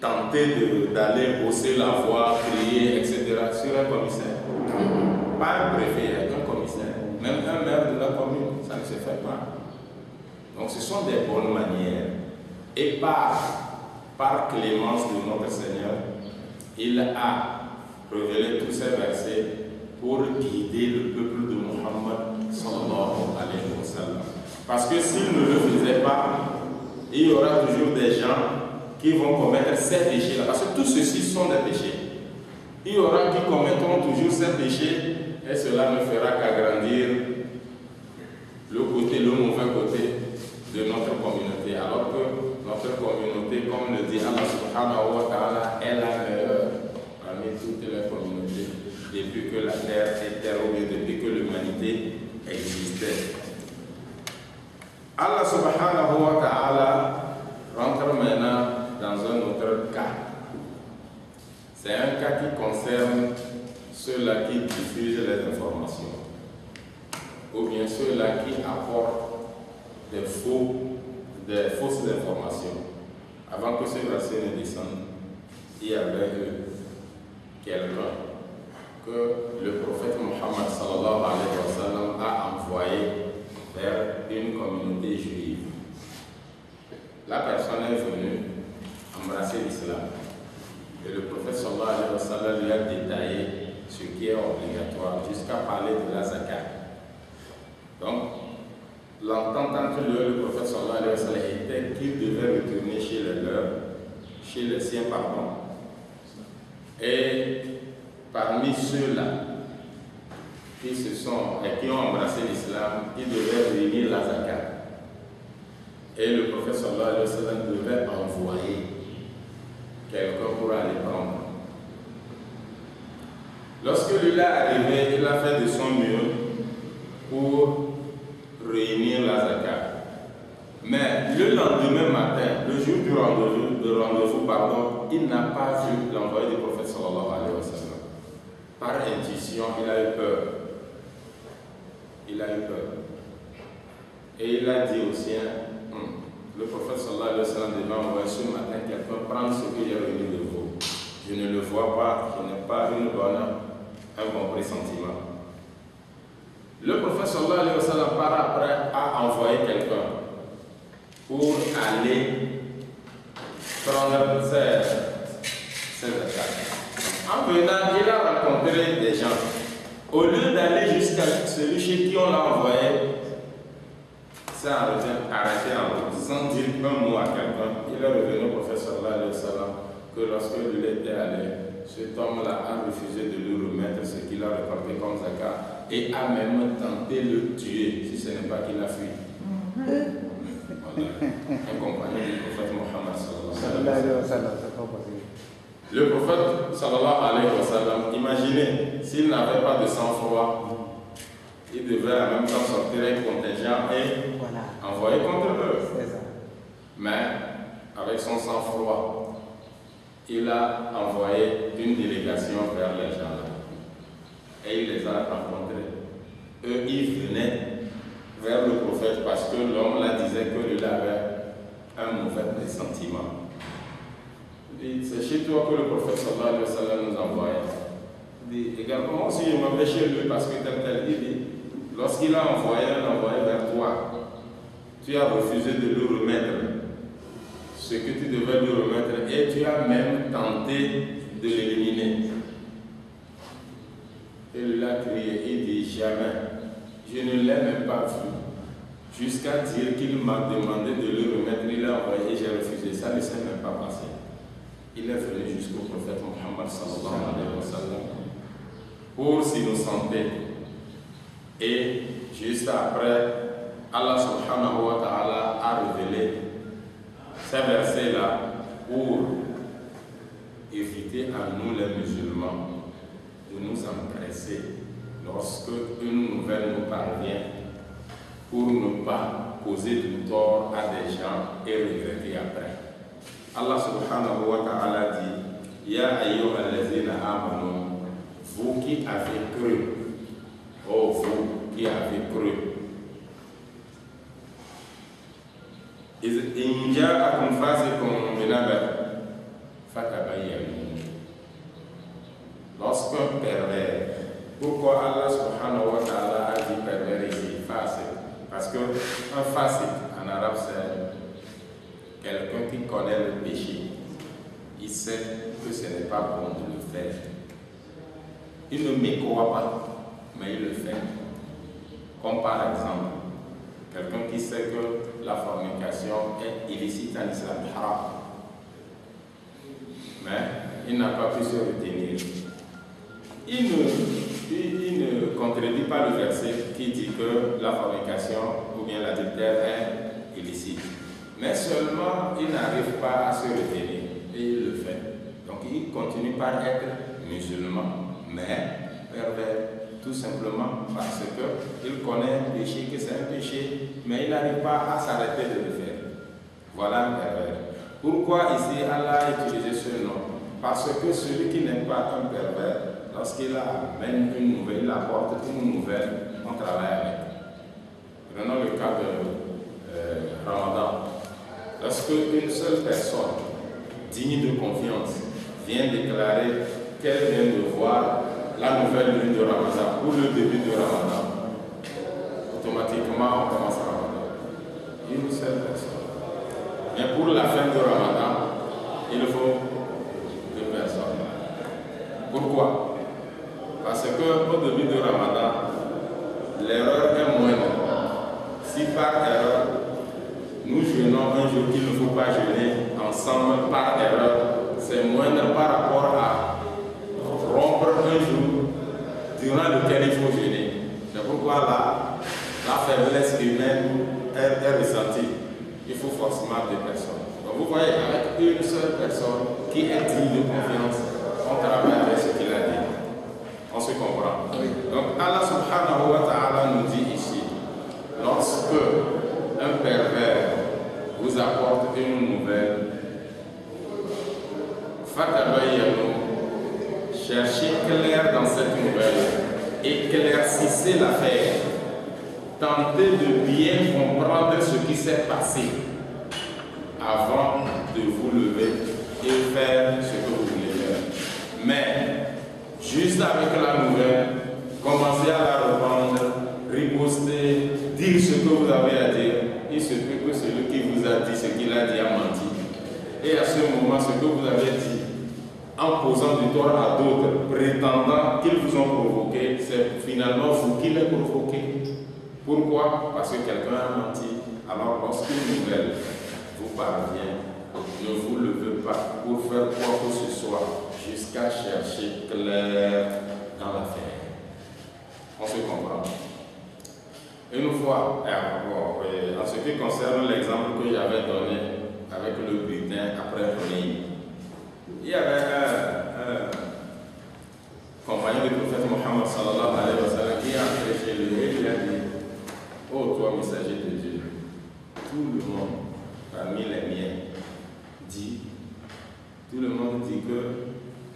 tenter d'aller hausser la voix, crier, etc. sur un commissaire? Pas un préfet, un commissaire. Même un maire de la commune, ça ne se fait pas. Donc ce sont des bonnes manières. Et par clémence de notre Seigneur, il a révélé tous ces versets pour guider le peuple de Muhammad sallallahu alayhi wa sallam. Parce que s'il ne le faisait pas, il y aura toujours des gens qui vont commettre ces péchés-là. Parce que tous ceux-ci sont des péchés. Il y aura qui commettront toujours ces péchés et cela ne fera qu'agrandir le mauvais côté de notre communauté. Alors que notre communauté, comme le dit Allah subhanahu wa ta'ala, est la meilleure parmi toutes les communautés depuis que la terre est terre ou depuis que l'humanité existait. Allah subhanahu wa ta'ala rentre maintenant dans un autre cas. C'est un cas qui concerne ceux-là qui diffusent les informations ou bien ceux-là qui apportent des fausses informations. Avant que ce verset ne descende, il y avait quelqu'un que le prophète Mohammed sallallahu alayhi wa sallam a envoyé vers une communauté juive. La personne est venue embrasser l'islam. Et le prophète sallallahu alayhi wa sallam lui a détaillé ce qui est obligatoire jusqu'à parler de la zakat. Donc, l'entente entre eux et le prophète sallallahu alayhi wa sallam était qu'il devait retourner chez les leurs, chez les siens, pardon. Et parmi ceux-là qui qui ont embrassé l'islam, ils devaient réunir la zakat. Et le prophète sallallahu alayhi wa sallam devait envoyer quelqu'un pour aller prendre. Lorsque lui est arrivé, il a fait de son mieux pour réunir la zakat. Mais le lendemain matin, le jour du rendez-vous, pardon, il n'a pas vu l'envoyé du prophète sallallahu alayhi wa sallam. Par intuition, il a eu peur. Il a eu peur. Et il a dit au sien, le prophète sallallahu alayhi wa sallam devait envoyer ce matin quelqu'un prendre ce que j'ai remis de vous. Je ne le vois pas, je n'ai pas un bon pressentiment. Le prophète sallallahu alayhi wa sallam par après a envoyé quelqu'un pour aller prendre ses attaques. En venant, il a rencontré des gens. Au lieu d'aller jusqu'à celui chez qui on l'a envoyé, ça a arrêté en route, sans dire un mot à quelqu'un. Il est revenu au prophète sallallahu alayhi wa sallam que lorsque lui était allé, cet homme-là a refusé de lui remettre ce qu'il a récolté comme zakat et a même tenté de le tuer, si ce n'est pas qu'il a fui. Voilà. Un compagnon du prophète Mohammed sallallahu alayhi wa sallam. Le prophète sallallahu alayhi wa sallam, imaginez, s'il n'avait pas de sang-froid, il devait en même temps sortir un contingent et envoyer contre eux. Mais avec son sang-froid, il a envoyé une délégation vers les gens là. Et il les a rencontrés. Eux, ils venaient vers le prophète parce que l'homme là disait que lui avait un mauvais pressentiment. C'est chez toi que le prophète sallallahu alayhi wa sallam nous envoyait. Il dit, également aussi je m'en vais chez lui parce que tel il dit, lorsqu'il a envoyé vers toi, tu as refusé de lui remettre ce que tu devais lui remettre et tu as même tenté de l'éliminer. Et lui a crié, il dit, jamais, je ne l'ai même pas vu, jusqu'à dire qu'il m'a demandé de lui remettre, il l'a envoyé et j'ai refusé, ça ne s'est même pas passé. Il est venu jusqu'au prophète Mohammed sallallahu alayhi wa sallam pour s'innocenter. Et juste après, Allah subhanahu wa ta'ala a révélé ces versets-là pour éviter à nous les musulmans de nous empresser lorsque une nouvelle nous parvient pour ne pas causer du tort à des gens et regretter après. Allah subhanahu wa ta'ala dit, Ya ayyuhallazina amanu, vous qui avez cru, oh vous qui avez cru, in ja'akum fasiqun binaba fatabayyanu. Lorsqu'un pervers, pourquoi Allah subhanahu wa ta'ala a dit pervers ici, fasiq? Parce que un fasiq en arabe c'est quelqu'un qui connaît le péché, il sait que ce n'est pas bon de le faire. Il ne mécroit pas, mais il le fait. Comme par exemple, quelqu'un qui sait que la fornication est illicite en islam, haram. Mais il n'a pas pu se retenir. Il ne contredit pas le verset qui dit que la fornication ou bien l'adultère est illicite. Mais seulement il n'arrive pas à se retenir et il le fait. Donc il continue par être musulman, mais pervers, tout simplement parce qu'il connaît un péché, que c'est un péché, mais il n'arrive pas à s'arrêter de le faire. Voilà un pervers. Pourquoi ici Allah a utilisé ce nom? Parce que celui qui n'est pas un pervers, lorsqu'il amène une nouvelle, il apporte une nouvelle, on travaille avec. Prenons le cas de Ramadan. Lorsque une seule personne digne de confiance vient déclarer qu'elle vient de voir la nouvelle lune de Ramadan ou le début de Ramadan, automatiquement on commence Ramadan. Une seule personne. Mais pour la fin de Ramadan, il faut 2 personnes. Pourquoi? Parce qu'au début de Ramadan, l'erreur est moindre. Si par erreur, nous jeûnons un jour qu'il ne faut pas jeûner ensemble par erreur, c'est moindre par rapport à rompre un jour durant lequel il faut jeûner. C'est pourquoi la faiblesse humaine est ressentie. Il faut forcément 2 personnes. Donc vous voyez, avec une seule personne qui est digne de confiance, on travaille avec ce qu'il a dit. On se comprend. Donc Allah subhanahu wa ta'ala nous dit ici, lorsque un pervers vous apporte une nouvelle, cherchez clair dans cette nouvelle, éclaircissez l'affaire, tentez de bien comprendre ce qui s'est passé avant de vous lever et faire ce que vous voulez faire. Mais, juste avec la nouvelle, commencez à la reprendre, riposter, dire ce que vous avez à dire. Il se peut que celui qui vous a dit ce qu'il a dit a menti. Et à ce moment, ce que vous avez dit, en posant du tort à d'autres, prétendant qu'ils vous ont provoqué, c'est finalement vous qui les provoquez. Pourquoi? Parce que quelqu'un a menti. Alors, lorsqu'une nouvelle vous parvient, ne vous levez pas pour faire quoi que ce soit, jusqu'à chercher clair dans l'affaire. On se comprend. Une fois, en ce qui concerne l'exemple que j'avais donné avec le bulletin après Hunayn, il y avait un compagnon du prophète Mohammed sallallahu alayhi wa sallam qui est entré chez lui et lui a dit: oh, toi, messager de Dieu, tout le monde parmi les miens dit, tout le monde dit que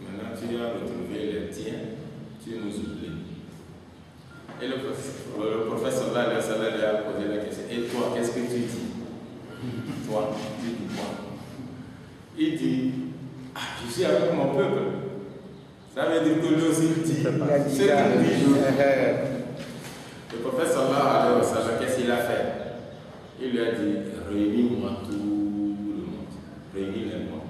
maintenant tu as retrouvé les tiens, tu nous oublies. Et le prophète sallallahu alayhi wa sallam lui a posé la question: et toi, qu'est-ce que tu dis? Toi, tu dis quoi? Il dit: ah, je suis avec mon peuple. Ça veut dire que lui aussi dit ce qu'il dit. Le prophète sallallahu alayhi wa sallam, qu'est-ce qu'il a fait? Il lui a dit: réunis-moi tout le monde, réunis-les-moi.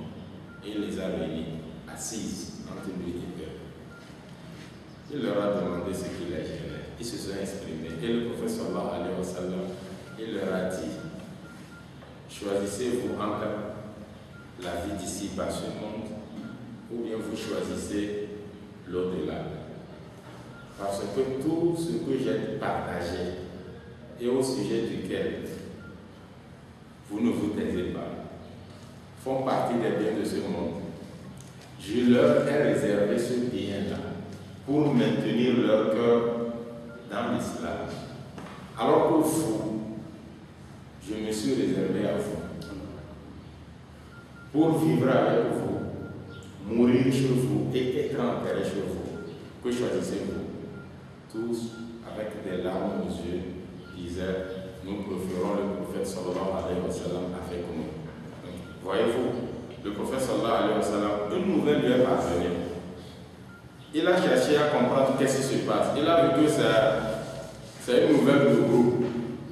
Et il les a réunis, assises entre lui et eux. Il leur a demandé ce qu'il a gêné. Ils se sont exprimés. Et le prophète sallallahu alayhi wa sallam, il leur a dit: choisissez-vous entre la vie d'ici par ce monde, ou bien vous choisissez l'au-delà. Parce que tout ce que j'ai partagé et au sujet duquel vous ne vous taisez pas font partie des biens de ce monde. Je leur ai réservé ce bien-là pour maintenir leur cœur dans l'islam. Alors que vous, je me suis réservé à vous pour vivre avec vous, mourir chez vous et être enterré chez vous. Que choisissez-vous? Tous, avec des larmes aux yeux, disaient: nous préférons le prophète sallallahu alayhi wa sallam avec nous. Voyez-vous, le prophète sallallahu alayhi wa sallam, une nouvelle lui est parvenue. Il a cherché à comprendre qu'est-ce qui se passe. Il a vu que c'est une nouvelle de groupe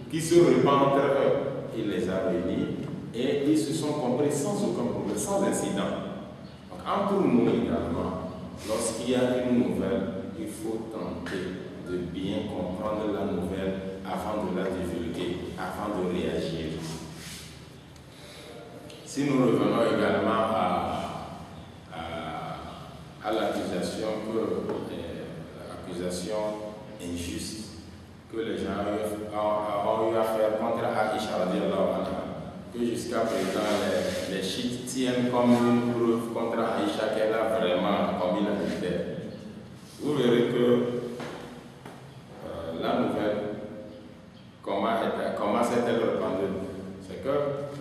qui se répand entre eux. Il les a réunis et ils se sont compris sans aucun problème, sans incident. Donc, entre nous également, lorsqu'il y a une nouvelle, il faut tenter de bien comprendre la nouvelle avant de la divulguer, avant de réagir. Si nous revenons également à l'accusation injuste que les gens ont eu à faire contre Aïcha radiallahu anha, que jusqu'à présent les chiites tiennent comme une preuve contre Aïcha qu'elle a vraiment commis l'adultère. Vous verrez que la nouvelle, comment s'est-elle répandue? C'est que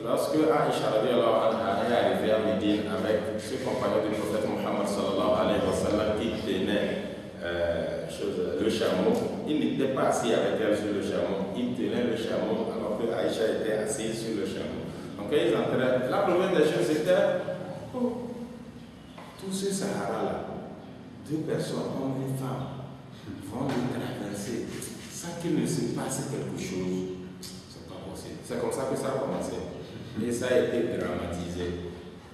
lorsque Aïcha radiallahu anha est arrivée à Médine avec ce compagnon du prophète Mohammed sallallahu alayhi wa sallam qui tenait le chameau, il n'était pas assis avec elle sur le chameau, il tenait le chameau alors que Aïcha était assise sur le chameau. Donc ils entraient. La première des choses c'était: oh, tout ce Sahara-là, 2 personnes, hommes et femmes, vont le traverser sans qu'il ne se passe quelque chose. C'est pas possible. C'est comme ça que ça a commencé. Et ça a été dramatisé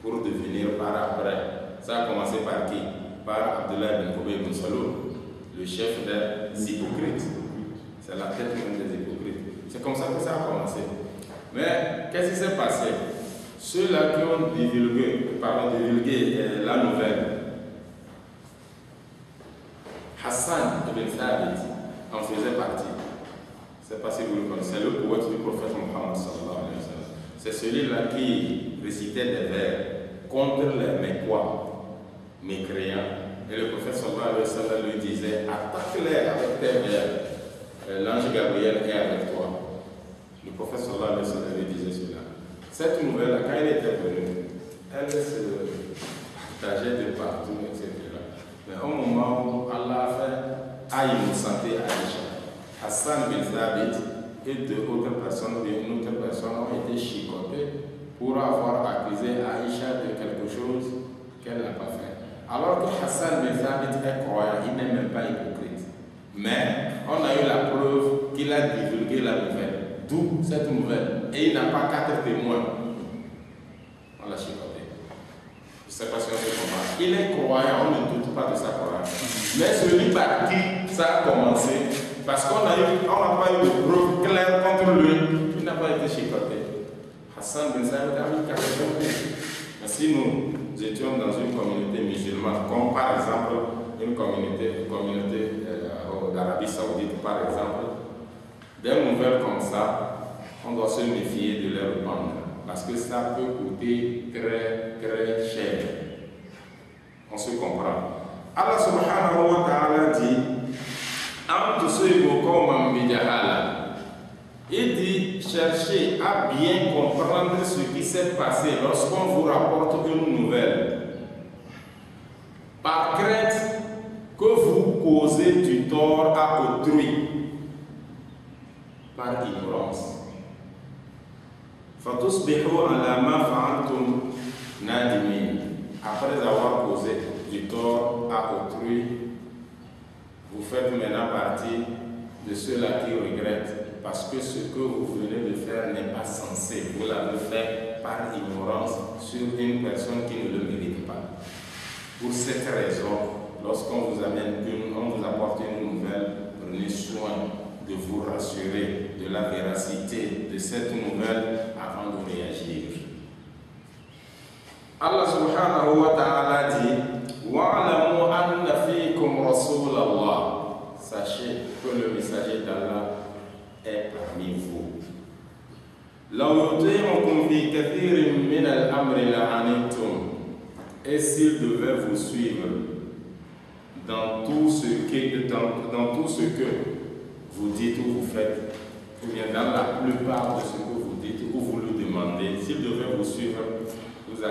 pour devenir par après. Ça a commencé par qui? Par Abdullah ibn Ubay ibn Salul, le chef des hypocrites. C'est la tête même des hypocrites. C'est comme ça que ça a commencé. Mais qu'est-ce qui s'est passé? Ceux-là qui ont divulgué la nouvelle, Hassan ibn Thabit en faisait partie. C'est parce que vous le connaissez, le poète du prophète Mohammed sallallahu alayhi wa sallam. C'est celui-là qui récitait des vers contre les Mécois, mécréants. Et le prophète sallallahu alayhi wa sallam lui disait: attaque-les avec tes vers. L'ange Gabriel est avec toi. Le prophète sallallahu alayhi wa sallam lui disait cela. Cette nouvelle, quand elle était venue, elle se partageait de partout, etc. Mais au moment où Allah a innocenté Aïcha, Hassan bin Thabit et deux autres personnes, une autre personne ont été chicotés pour avoir accusé Aïcha de quelque chose qu'elle n'a pas fait. Alors que Hassan bin Thabit est croyant, il n'est même pas hypocrite. Mais on a eu la preuve qu'il a divulgué la nouvelle. D'où cette nouvelle. Et il n'a pas 4 témoins. On l'a chicoté. Je ne sais pas si on se comprend. Il est croyant, on ne doute pas de sa croyance. Mais celui par qui ça a commencé, parce qu'on n'a pas eu de preuve claire contre lui, il n'a pas été chicoté. Hassan bin Thabit a mis 4 témoins. Mais si nous étions dans une communauté musulmane, comme par exemple une communauté d'Arabie Saoudite, par exemple, des nouvelles comme ça, on doit se méfier de les répandre parce que ça peut coûter très très cher. On se comprend. Allah subhanahu wa ta'ala dit il dit cherchez à bien comprendre ce qui s'est passé lorsqu'on vous rapporte une nouvelle par crainte que vous causez du tort à autrui par ignorance. Après avoir causé du tort à autrui, vous faites maintenant partie de ceux-là qui regrettent parce que ce que vous venez de faire n'est pas censé. Vous l'avez fait par ignorance sur une personne qui ne le mérite pas. Pour cette raison, lorsqu'on vous amène on vous apporte une nouvelle, prenez soin de vous rassurer de la véracité de cette nouvelle avant de réagir. Allah subhanahu wa ta'ala dit wa'lamu anna fikum rasulallah. Sachez que le messager d'Allah est parmi vous. Law yuti'ukum fi kathirin min al-amri la'anittum. Et s'il devait vous suivre dans tout ce que vous dites ou vous faites, ou bien dans la plupart de ce que vous dites ou vous le demandez, s'il devait vous suivre, vous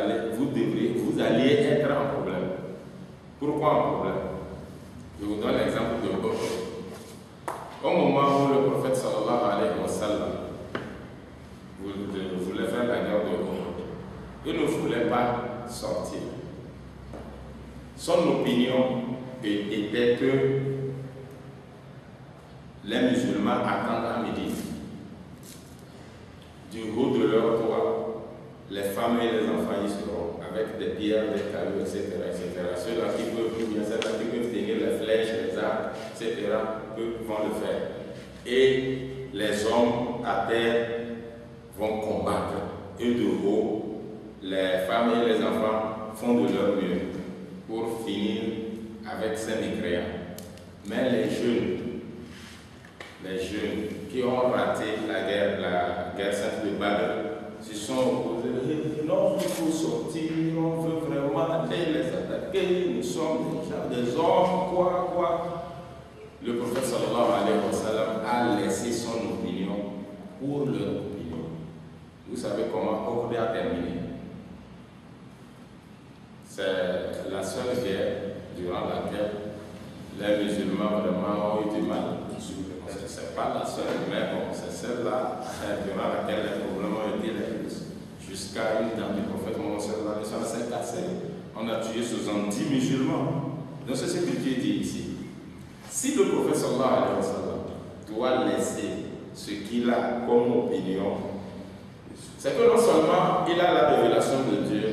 alliez être en problème. Pourquoi en problème? Je vous donne l'exemple de Uhud. Au moment où le prophète sallallahu alayhi wa sallam voulait faire la guerre de Uhud, il ne voulait pas sortir. Son opinion était que les musulmans attendent à midi. Du haut de leur toit, les femmes et les enfants y seront, avec des pierres, des cailloux, etc. Ceux-là qui peuvent bien, ceux-là qui peuvent tenir les flèches, les arcs, etc., vont le faire. Et les hommes à terre vont combattre. Et de haut, les femmes et les enfants font de leur mieux pour finir avec ces mécréants. Mais les jeunes qui ont raté la guerre sainte de Badr, se sont opposés. Non, il faut sortir, on veut vraiment aller les attaquer, nous sommes déjà des hommes, quoi. Le prophète sallallahu alayhi wa sallam a laissé son opinion pour leur opinion. Vous savez comment Uhud a terminé? C'est la seule guerre durant laquelle les musulmans vraiment ont eu du mal. Ce n'est pas la seule, mais bon, c'est celle-là durant laquelle les problèmes ont été les plus. Jusqu'à une dame du prophète Mohammed sallallahu alayhi wa sallam s'est cassée. On a tué 70 musulmans. Donc c'est ce que Dieu dit ici. Si le prophète sallallahu alayhi wa sallam doit laisser ce qu'il a comme opinion, c'est que non seulement il a la révélation de Dieu,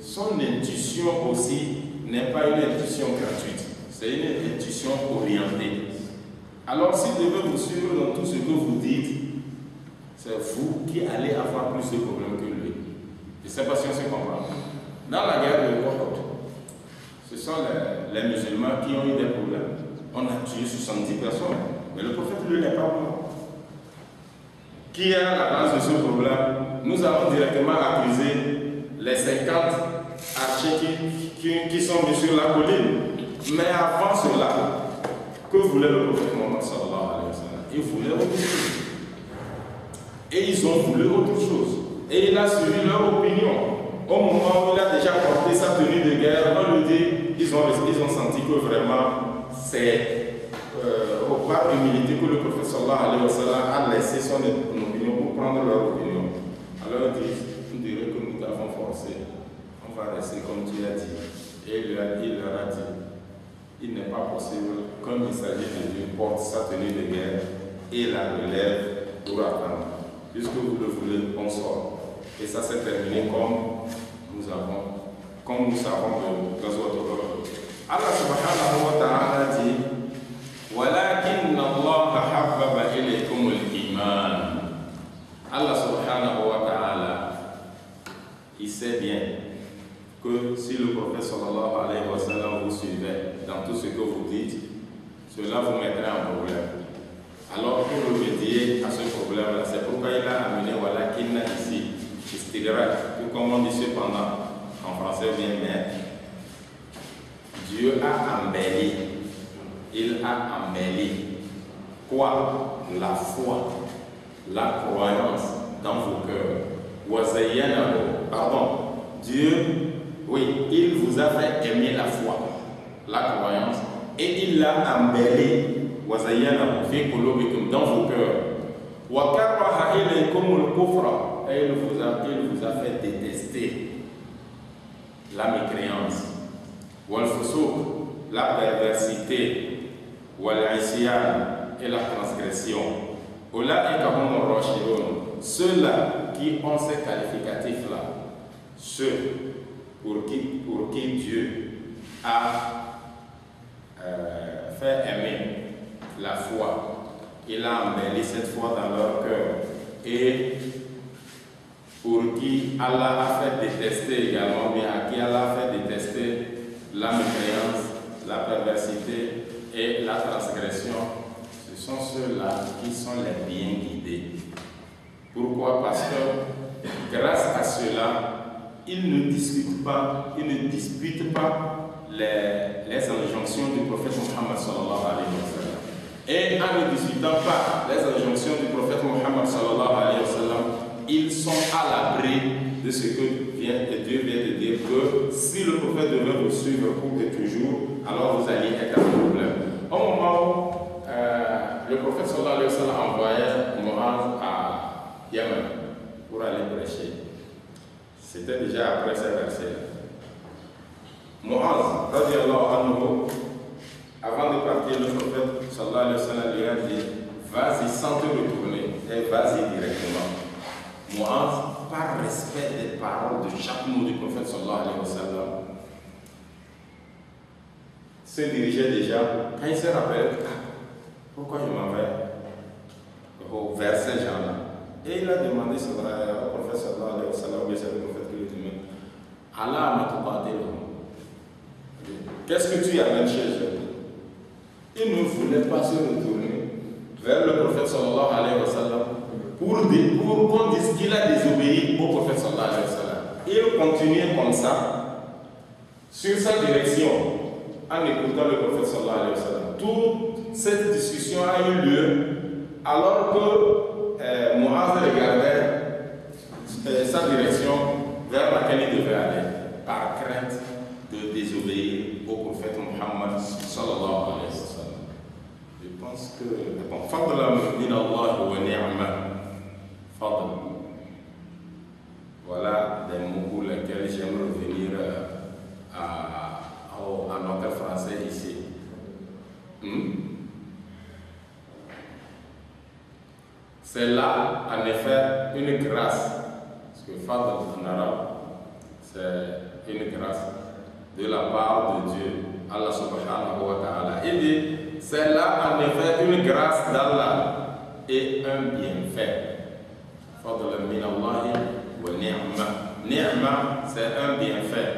son intuition aussi n'est pas une intuition gratuite, c'est une intuition orientée. Alors s'il devait vous suivre dans tout ce que vous dites, c'est vous qui allez avoir plus de problèmes que lui. Je ne sais pas si on se comprend. Dans la guerre de Uhud, ce sont les musulmans qui ont eu des problèmes. On a tué 70 personnes, mais le prophète lui n'est pas mort. Qui est à la base de ce problème? Nous allons directement accuser les 50 archers qui sont mis sur la colline. Mais avant cela, que voulait le prophète Mohammed sallallahu alayhi wa sallam? Il voulait autre chose. Et ils ont voulu autre chose. Et il a suivi leur opinion. Au moment où il a déjà porté sa tenue de guerre, on lui dit, ils ont senti que vraiment c'est par humilité que le prophète sallallahu alayhi wa sallam a laissé son opinion pour prendre leur opinion. Alors ils disent, on dirait que nous t'avons forcé, on va rester comme tu as dit. Et il leur a dit, il n'est pas possible, comme il s'agit de Dieu, porte sa tenue de guerre et la relève pour attendre. Puisque vous le voulez, on sort. Et ça s'est terminé comme nous savons de Ghazwat Uhud. Allah subhanahu wa ta'ala dit وَلَكِنَّ اللَّهَ حَبَّبَ إِلَيْكُمُ الْإِيمَانَ. Allah subhanahu wa ta'ala, il sait bien que si le prophète sallallahu alayhi wa sallam vous suivait dans tout ce que vous dites, cela vous mettrait en problème. Alors pour remédier à ce problème-là, c'est pourquoi il a amené walakinna ici, istidrak, comme on dit cependant, en français bien, mais Dieu a embelli, il a embelli quoi? La foi, la croyance dans vos cœurs. Pardon, Dieu, oui, il vous a fait aimer la foi, la croyance, et il l'a embelli dans vos cœurs. Et il vous a fait détester la mécréance, la perversité, et la transgression. Ceux-là qui ont ces qualificatifs-là, ceux pour qui Dieu a fait aimer la foi, il a embelli cette foi dans leur cœur, et pour qui Allah a fait détester également, mais à qui Allah a fait détester la mécréance, la perversité et la transgression, ce sont ceux-là qui sont les bien guidés. Pourquoi? Parce que grâce à cela, ils ne discutent pas, ils ne disputent pas les injonctions du prophète Muhammad sallallahu alayhi wa sallam. Et en ne disputant pas les injonctions du prophète Muhammad sallallahu alayhi wa sallam, ils sont à l'abri de ce que Dieu vient de dire, que si le prophète devait vous suivre pour de toujours, alors vous alliez être un problème. Au moment où le prophète sallallahu alayhi wa sallam envoyait Mu'adh à Yemen pour aller prêcher, c'était déjà après ces versets-là. Mu'adh, radiallahu anhu, avant de partir, le prophète sallallahu alayhi wa sallam lui a dit, vas-y sans te retourner, et vas-y directement. Mu'adh, par respect des paroles de chaque mot du prophète sallallahu alayhi wa sallam, se dirigeait déjà, quand il se rappelle, pourquoi je m'en vais au verset genre-là. Et il a demandé au prophète sallallahu alayhi wa sallam, mais c'est le prophète qui lui demande, Allah m'a tout parlé. Qu'est-ce que tu amènes chez eux? Il ne voulait pas se retourner vers le prophète sallallahu alayhi wa sallam pour qu'on dise qu'il a désobéi au prophète sallallahu alayhi wa sallam. Il continuait comme ça, sur sa direction, en écoutant le prophète sallallahu alayhi wa sallam. Toute cette discussion a eu lieu alors que Mu'adh regardait sa direction vers laquelle il devait aller, par crainte de désobéir au prophète Muhammad sallallahu alayhi wa sallam. Je pense que Fadla min Allah wa ni'ma. Fadl. Voilà des mots pour lesquels j'aime revenir à notre français ici. C'est là, en effet, une grâce. Parce que Fadl en arabe, c'est une grâce de la part de Dieu, Allah subhanahu wa ta'ala. Il dit, c'est là en effet une grâce d'Allah et un bienfait. Fadl min Allah wa ni'ma. Ni'ma, c'est un bienfait.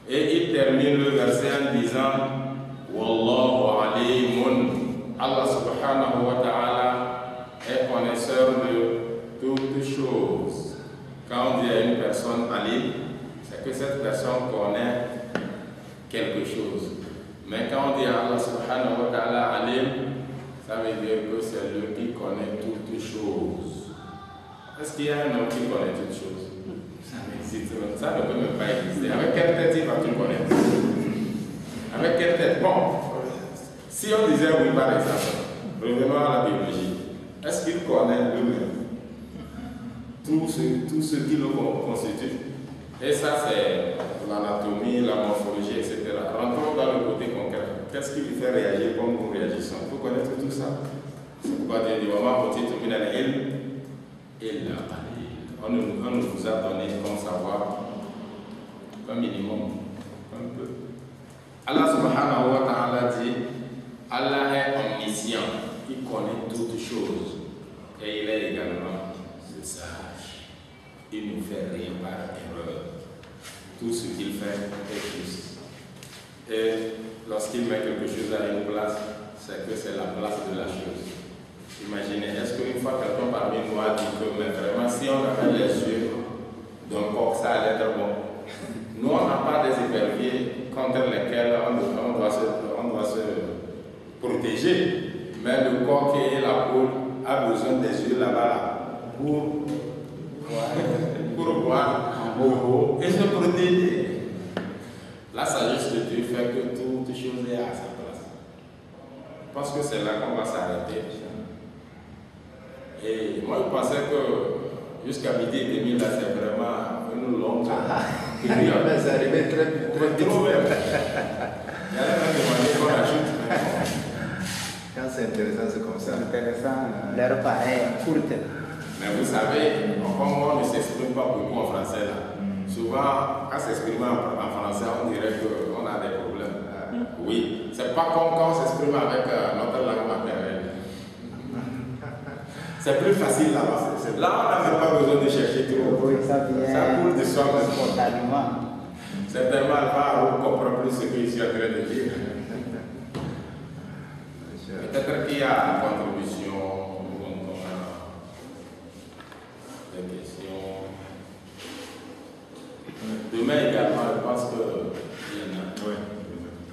Et il termine le verset en disant, Wallahu alimun. Allah subhanahu wa ta'ala est connaisseur de toutes choses. Quand on dit à une personne alim, c'est que cette personne connaît quelque chose. Mais quand on dit à Allah subhanahu wa ta'ala alim, ça veut dire que c'est lui qui connaît toutes choses. Est-ce qu'il y a un homme qui connaît toutes choses? Ça n'existe même, ça ne peut même pas exister. Avec quelle tête il va tout connaître? Avec quelle tête? Bon, si on disait oui par exemple, revenons à la biologie, est-ce qu'il connaît lui-même tout ce qui le constitue? Et ça c'est l'anatomie, la morphologie, etc. Rentrons dans le côté concret. Qu'est-ce qui lui fait réagir comme nous réagissons? Il faut connaître tout ça. C'est pourquoi Dieu dit, on nous a donné comme savoir un minimum, un peu. Allah subhanahu wa ta'ala dit, Allah est omniscient, il connaît toutes choses et il est également le sage. Il ne fait rien par erreur. Tout ce qu'il fait est juste. Et lorsqu'il met quelque chose à une place, c'est que c'est la place de la chose. Imaginez, est-ce qu'une fois quelqu'un parmi nous a dit que mais vraiment si on avait les yeux d'un porc, ça allait être bon. Nous on n'a pas des éperviers contre lesquels on doit se protéger. Mais le coq et la poule a besoin des yeux là-bas pour boire et se protéger. La sagesse de Dieu fait que toute chose est à sa place. Je pense que c'est là qu'on va s'arrêter. Et moi je pensais que jusqu'à midi et demi là c'est vraiment une longue période. Mais ça arrivait très vite. Il y a même demandé qu'on ajoute. Quand c'est intéressant, c'est comme ça. Intéressant, l'air pareil, courte. Mais vous savez, comme on ne s'exprime pas beaucoup en français là, souvent quand s'exprimer en français, on dirait qu'on a des problèmes. Oui, c'est pas comme quand on s'exprime avec notre langue maternelle. C'est plus facile là-bas. Là, on n'a même pas besoin de chercher trop. Oui, ça vient. Ça coule de soi spontanément. Certainement, elle va comprendre plus ce que je suis en train de dire. Peut-être qu'il y a une contribution, des questions. Demain également, je pense qu'il y en a. Oui.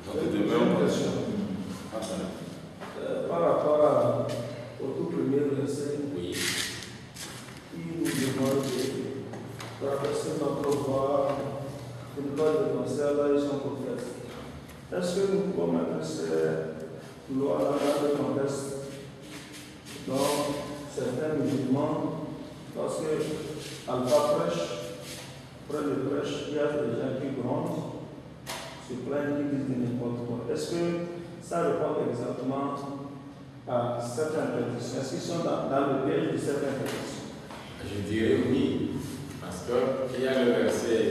Donc demain, on peut. Par rapport au tout premier verset, Oui. il nous demande de traverser notre voie, de ne pas dénoncer Allah et son prophète. Est-ce que nous pouvons mettre ces lois-là dans le contexte dont certains musulmans, parce que Alpha prêche, près de prêche, il y a des gens qui grondent, se plaignent, qui disent n'importe quoi. Est-ce que ça répond exactement à certaines interprétations? Est-ce qu'ils sont dans le piège de certaines interprétations? Je dirais oui, parce qu'il y a le verset,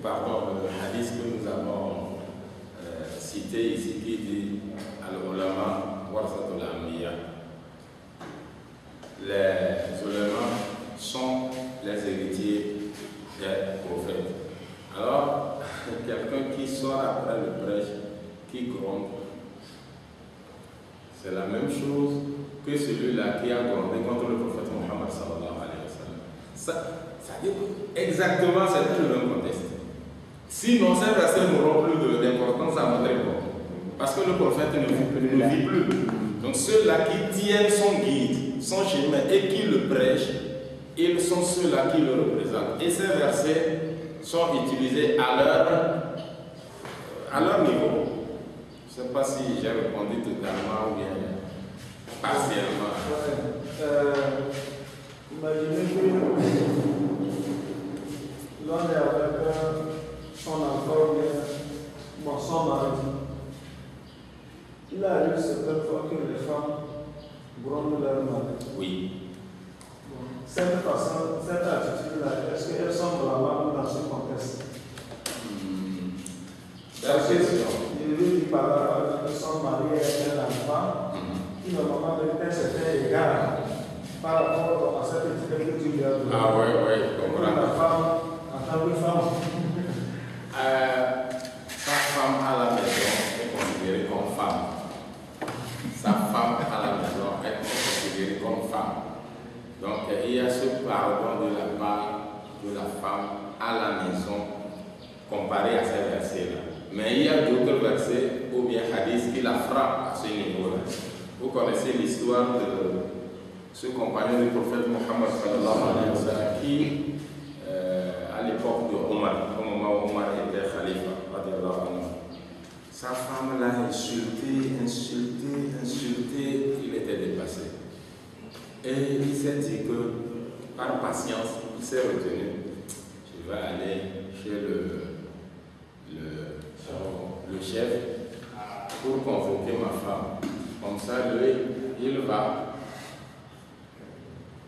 pardon, le hadith que nous avons cité ici qui dit Al-Ulama Warasatul Anbiya. Les ulémas sont les héritiers des prophètes. Alors, quelqu'un qui sort après le prêche, qui gronde, c'est la même chose que celui-là qui a grondé contre le prophète Mohammed sallallahu alayhi wa sallam. Ça dit exactement c'est le même contexte. Sinon, ces versets n'auront plus d'importance à notre époque. Parce que le prophète ne vit plus. Donc ceux-là qui tiennent son guide, son chemin et qui le prêchent, ils sont ceux-là qui le représentent. Et ces versets sont utilisés à leur niveau. Je ne sais pas si j'ai répondu totalement ou bien partiellement. Imaginez que l'on est avec son enfant ou son mari. Il arrive certaines fois que les femmes grondent leur mari. Oui. Cette façon, cette attitude-là, est-ce qu'elles sont blâmables dans ce contexte? Parce que je lui dis par rapport à son mari et un enfant, qui normalement a un certain égard par rapport à cette étiquette que tu lui as donnée. Ah oui, je comprends. La femme, en tant que femme. Sa femme à la maison est considérée comme femme. Sa femme à la maison est considérée comme femme. Donc il y a ce pardon de la part de la femme à la maison comparé à ces versets-là. Mais il y a d'autres versets ou bien hadiths qui la frappent à ce niveau-là. Vous connaissez l'histoire de ce compagnon du prophète Mohammed sallallahu alayhi wa sallam qui par patience, il s'est retenu. Je vais aller chez le chef pour convoquer ma femme. Comme ça, lui, il va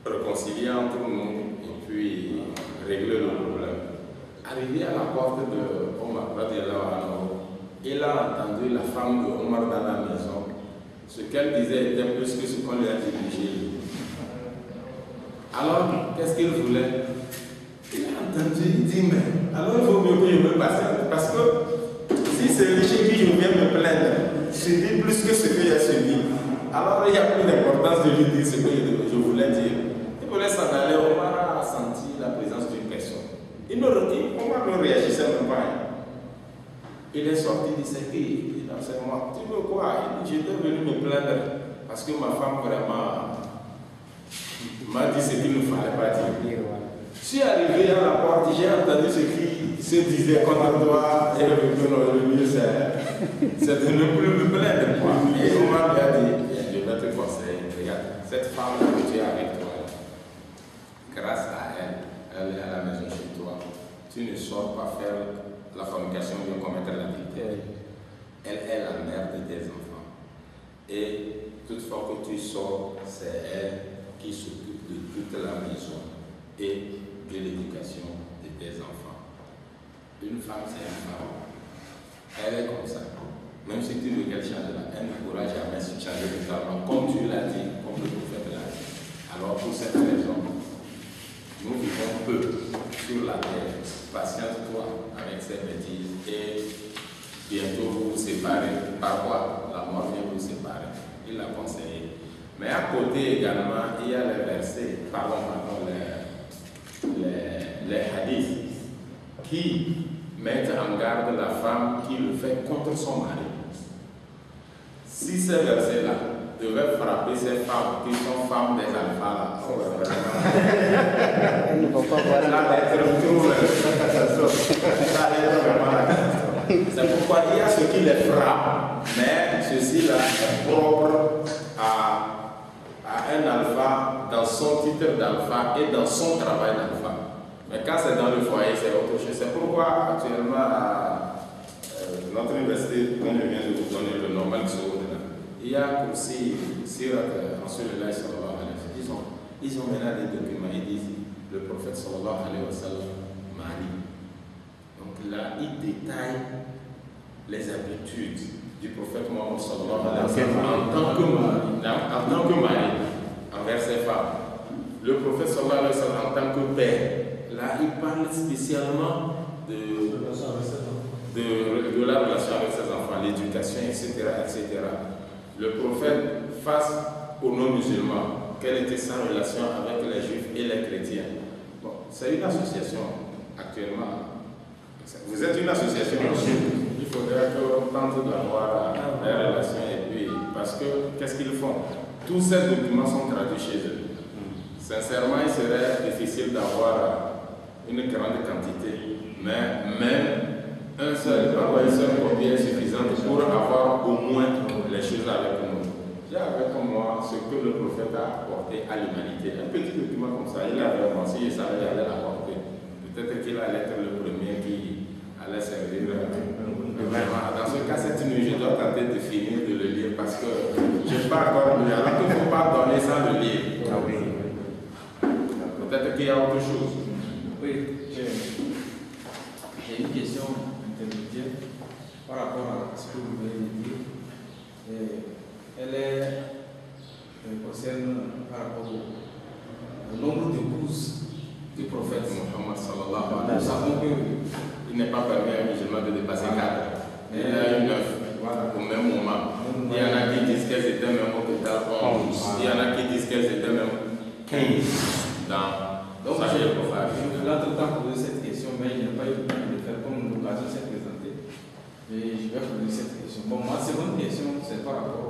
réconcilier entre nous et puis régler le problème. Arrivé à la porte de Omar, il a entendu la femme de Omar dans la maison. Ce qu'elle disait était plus que ce qu'on lui a dirigé. Alors, qu'est-ce qu'il voulait? Il a entendu, il dit, mais alors il vaut mieux que je me patiente. Parce que si c'est le chez qui je viens me plaindre, je dis plus que ce que j'ai subi. Alors il n'y a plus d'importance de lui dire ce que je voulais dire. Il voulait s'en aller, Omar a senti la présence d'une personne. Omar ne réagissait même pas. Il est sorti, il dit, c'est qui? Il dit, non, c'est moi. Tu veux quoi? Il dit, j'étais venu me plaindre parce que ma femme vraiment m'a dit ce qu'il ne fallait pas dire. Je suis arrivé à la porte, j'ai entendu ce qui se disait contre toi, et le mieux c'est de ne plus me plaindre. Et Omar lui a dit, je vais te conseiller, regarde, cette femme que tu es avec toi, grâce à elle, elle est à la maison chez toi. Tu ne sors pas faire la fornication ou commettre l'adultère. Elle est la mère de tes enfants. Et toutefois que tu sors, c'est elle qui s'occupe de toute la maison et de l'éducation de tes enfants. Une femme, c'est une femme. Elle est comme ça. Même si tu veux qu'elle change, elle ne pourra jamais se changer totalement, comme tu l'as dit, comme le prophète l'a dit. Alors, pour cette raison, nous vivons peu sur la terre. Patiente-toi avec ces bêtises et bientôt vous vous séparez. Par quoi? La mort vient vous séparer. Il l'a conseillé. Mais à côté également, il y a les versets, les hadiths qui mettent en garde la femme qui le fait contre son mari. Si ces versets-là devaient frapper ces femmes qui sont femmes des alphas, elles ne vont pas voir c'est pourquoi il y a ce qui les frappe, mais ceci-là est propre à un alpha dans son titre d'alpha et dans son travail d'alpha. Mais quand c'est dans le foyer, c'est autre chose. C'est pourquoi actuellement à notre université, dont je viens de vous donner le nom, il y a aussi ils ont maintenant des documents, ils disent le prophète sallallahu alayhi wa sallam Marie. Donc là, il détaille les habitudes du prophète Mohammed sallallahu alayhi wa sallam en tant que mari envers ses femmes. Le prophète sallallahu alayhi wa sallam en tant que père. Là, il parle spécialement de la relation avec ses enfants, l'éducation, etc., etc. Le prophète, face aux non-musulmans, quelle était sa relation avec les juifs et les chrétiens? Bon, c'est une association actuellement. Vous êtes une association. Il faudrait qu'on tente d'avoir des relations et puis, parce que qu'est-ce qu'ils font? Tous ces documents sont traduits chez eux. Sincèrement, il serait difficile d'avoir une grande quantité, mais même une seule copie est suffisante pour avoir au moins les choses avec nous. J'ai avec moi ce que le prophète a apporté à l'humanité. Un petit document comme ça, il avait moi, si je savais, j'allais l'apporter. Peut-être qu'il allait être le premier qui allait servir. Dans ce cas, cette nuit, je dois tenter de finir de le lire parce que je n'ai pas encore lu. Alors qu'il ne faut pas donner sans le lire. Peut-être qu'il y a autre chose. Oui, j'ai une question intermédiaire par rapport à ce que vous venez de dire. Elle concerne par rapport au nombre d'épouses du prophète Mohammed sallallahu alayhi wa sallam. Nous savons qu'il n'est pas permis à un musulman de dépasser 4. Il y a eu 9 au même moment. Il y en a qui disent qu'elles étaient même au total 11. Il y en a qui disent qu'elles étaient même 15 dans. Donc, je voulais entre-temps poser cette question, mais je n'ai pas eu le temps de le faire comme l'occasion s'est présentée. Et je vais poser cette question. Bon, ma seconde question, c'est par rapport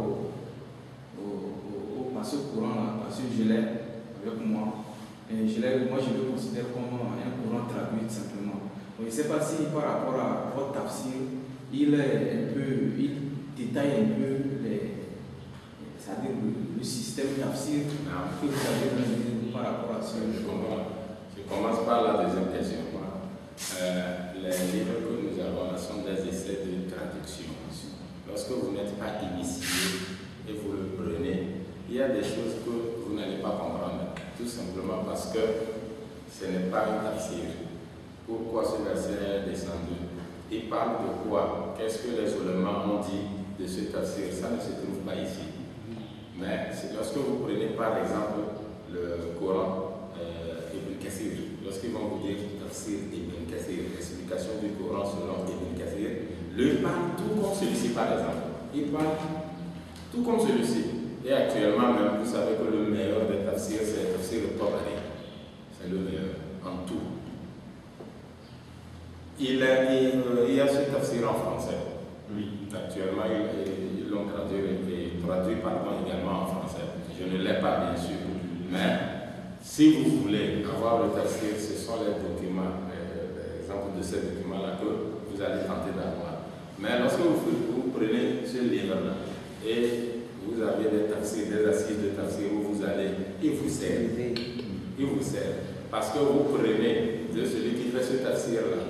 au masseur courant, là, parce que je l'ai avec moi. Et moi, je le considère comme un courant traduit simplement. Donc, je ne sais pas si par rapport à votre tafsir, il détaille un peu c'est-à-dire le système tafsir que vous avez par rapport à ce. à la deuxième question. Les livres que nous avons sont des essais de traduction. Lorsque vous n'êtes pas initié et vous le prenez, il y a des choses que vous n'allez pas comprendre, tout simplement parce que ce n'est pas un tafsir. Pourquoi ce verset est descendu? Il parle de quoi? Qu'est-ce que les ulémas ont dit de ce tafsir? Ça ne se trouve pas ici. Mais lorsque vous prenez par exemple le Coran, Ibn Kathir, lorsqu'ils vont vous dire tafsir Ibn Kathir, l'explication du Coran selon Ibn Kathir, lui parle tout comme celui-ci par exemple. Il parle tout comme celui-ci. Et actuellement même, vous savez que le meilleur des tafsirs, c'est le tafsir Tabari. C'est le meilleur en tout. Il y a ce tafsir en français. Oui. Actuellement, ils l'ont traduit également en français. Je ne l'ai pas, bien sûr. Mais si vous voulez avoir le tafsir, ce sont les documents, les exemples de ces documents-là que vous allez tenter d'avoir. Mais lorsque vous prenez ce livre-là et vous avez des tafsirs, des assises de tafsir où vous allez, il vous sert. Il vous sert. Parce que vous prenez de celui qui fait ce tafsir-là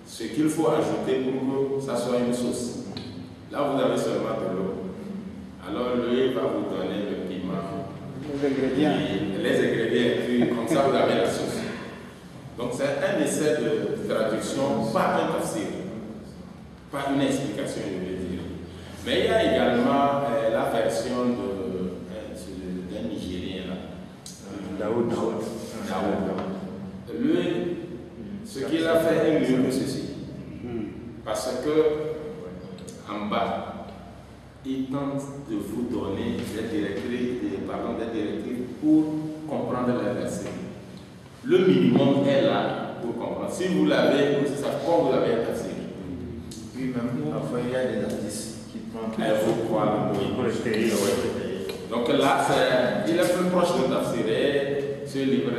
ce qu'il faut ajouter pour que ça soit une sauce. Là, vous avez seulement de l'eau. Alors, lui va vous donner le piment, les ingrédients, comme ça vous avez la sauce. Donc, c'est un essai de traduction, pas un tafsir, pas une explication, je veux dire. Mais il y a également la version d'un Nigérien là. Daoud. Lui, ce qu'il a fait est mieux que ceci. Parce que en bas, il tente de vous donner des directives pour comprendre les versets. Le minimum est là pour comprendre. Si vous l'avez, c'est ça, comme vous l'avez passé. Oui, même parfois il y a des artistes qui prennent. Donc là, il est plus proche de tafsir. Ce livre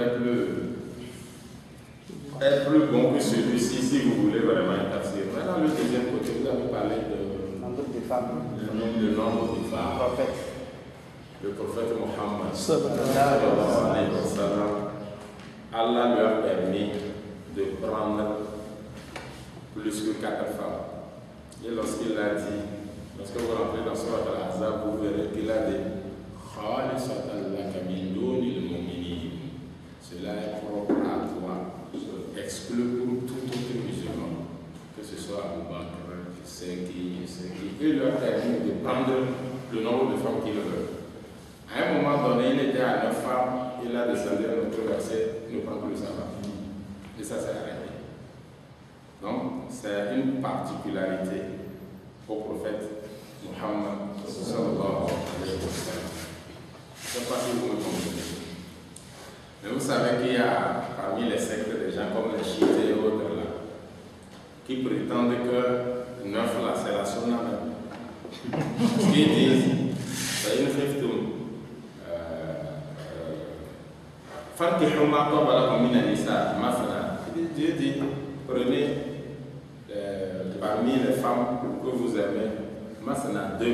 est plus bon que celui-ci si vous voulez vraiment un tafsir. Maintenant, le deuxième côté, vous avez parlé de nombre de femmes. Le nombre de femmes. Le prophète Mohammed. Allah lui a permis de prendre plus que 4 femmes. Et lorsqu'il a dit, lorsque vous rentrez dans Surat Al-Ahzab, vous verrez qu'il a dit cela est propre à toi, exclu pour tout autre musulman, que ce soit Abu Bakr, c'est qui. Il lui a permis de prendre le nombre de femmes qu'il veut. À un moment donné, il était à 9 femmes, il a descendu à notre verset, ne prend plus sa femme. Et ça s'est arrêté. Donc, c'est une particularité au prophète Muhammad sallallahu alayhi wa sallam. Je ne sais pas si vous me comprenez. Mais vous savez qu'il y a parmi les sectes des gens comme les chiites et autres là, qui prétendent que 9 là, c'est la sunna même. Ce qu'ils disent, c'est une khiftum. Fankihu ma taba lakum min an-nisa mathna. Dieu dit, prenez parmi les femmes que vous aimez, mathna 2,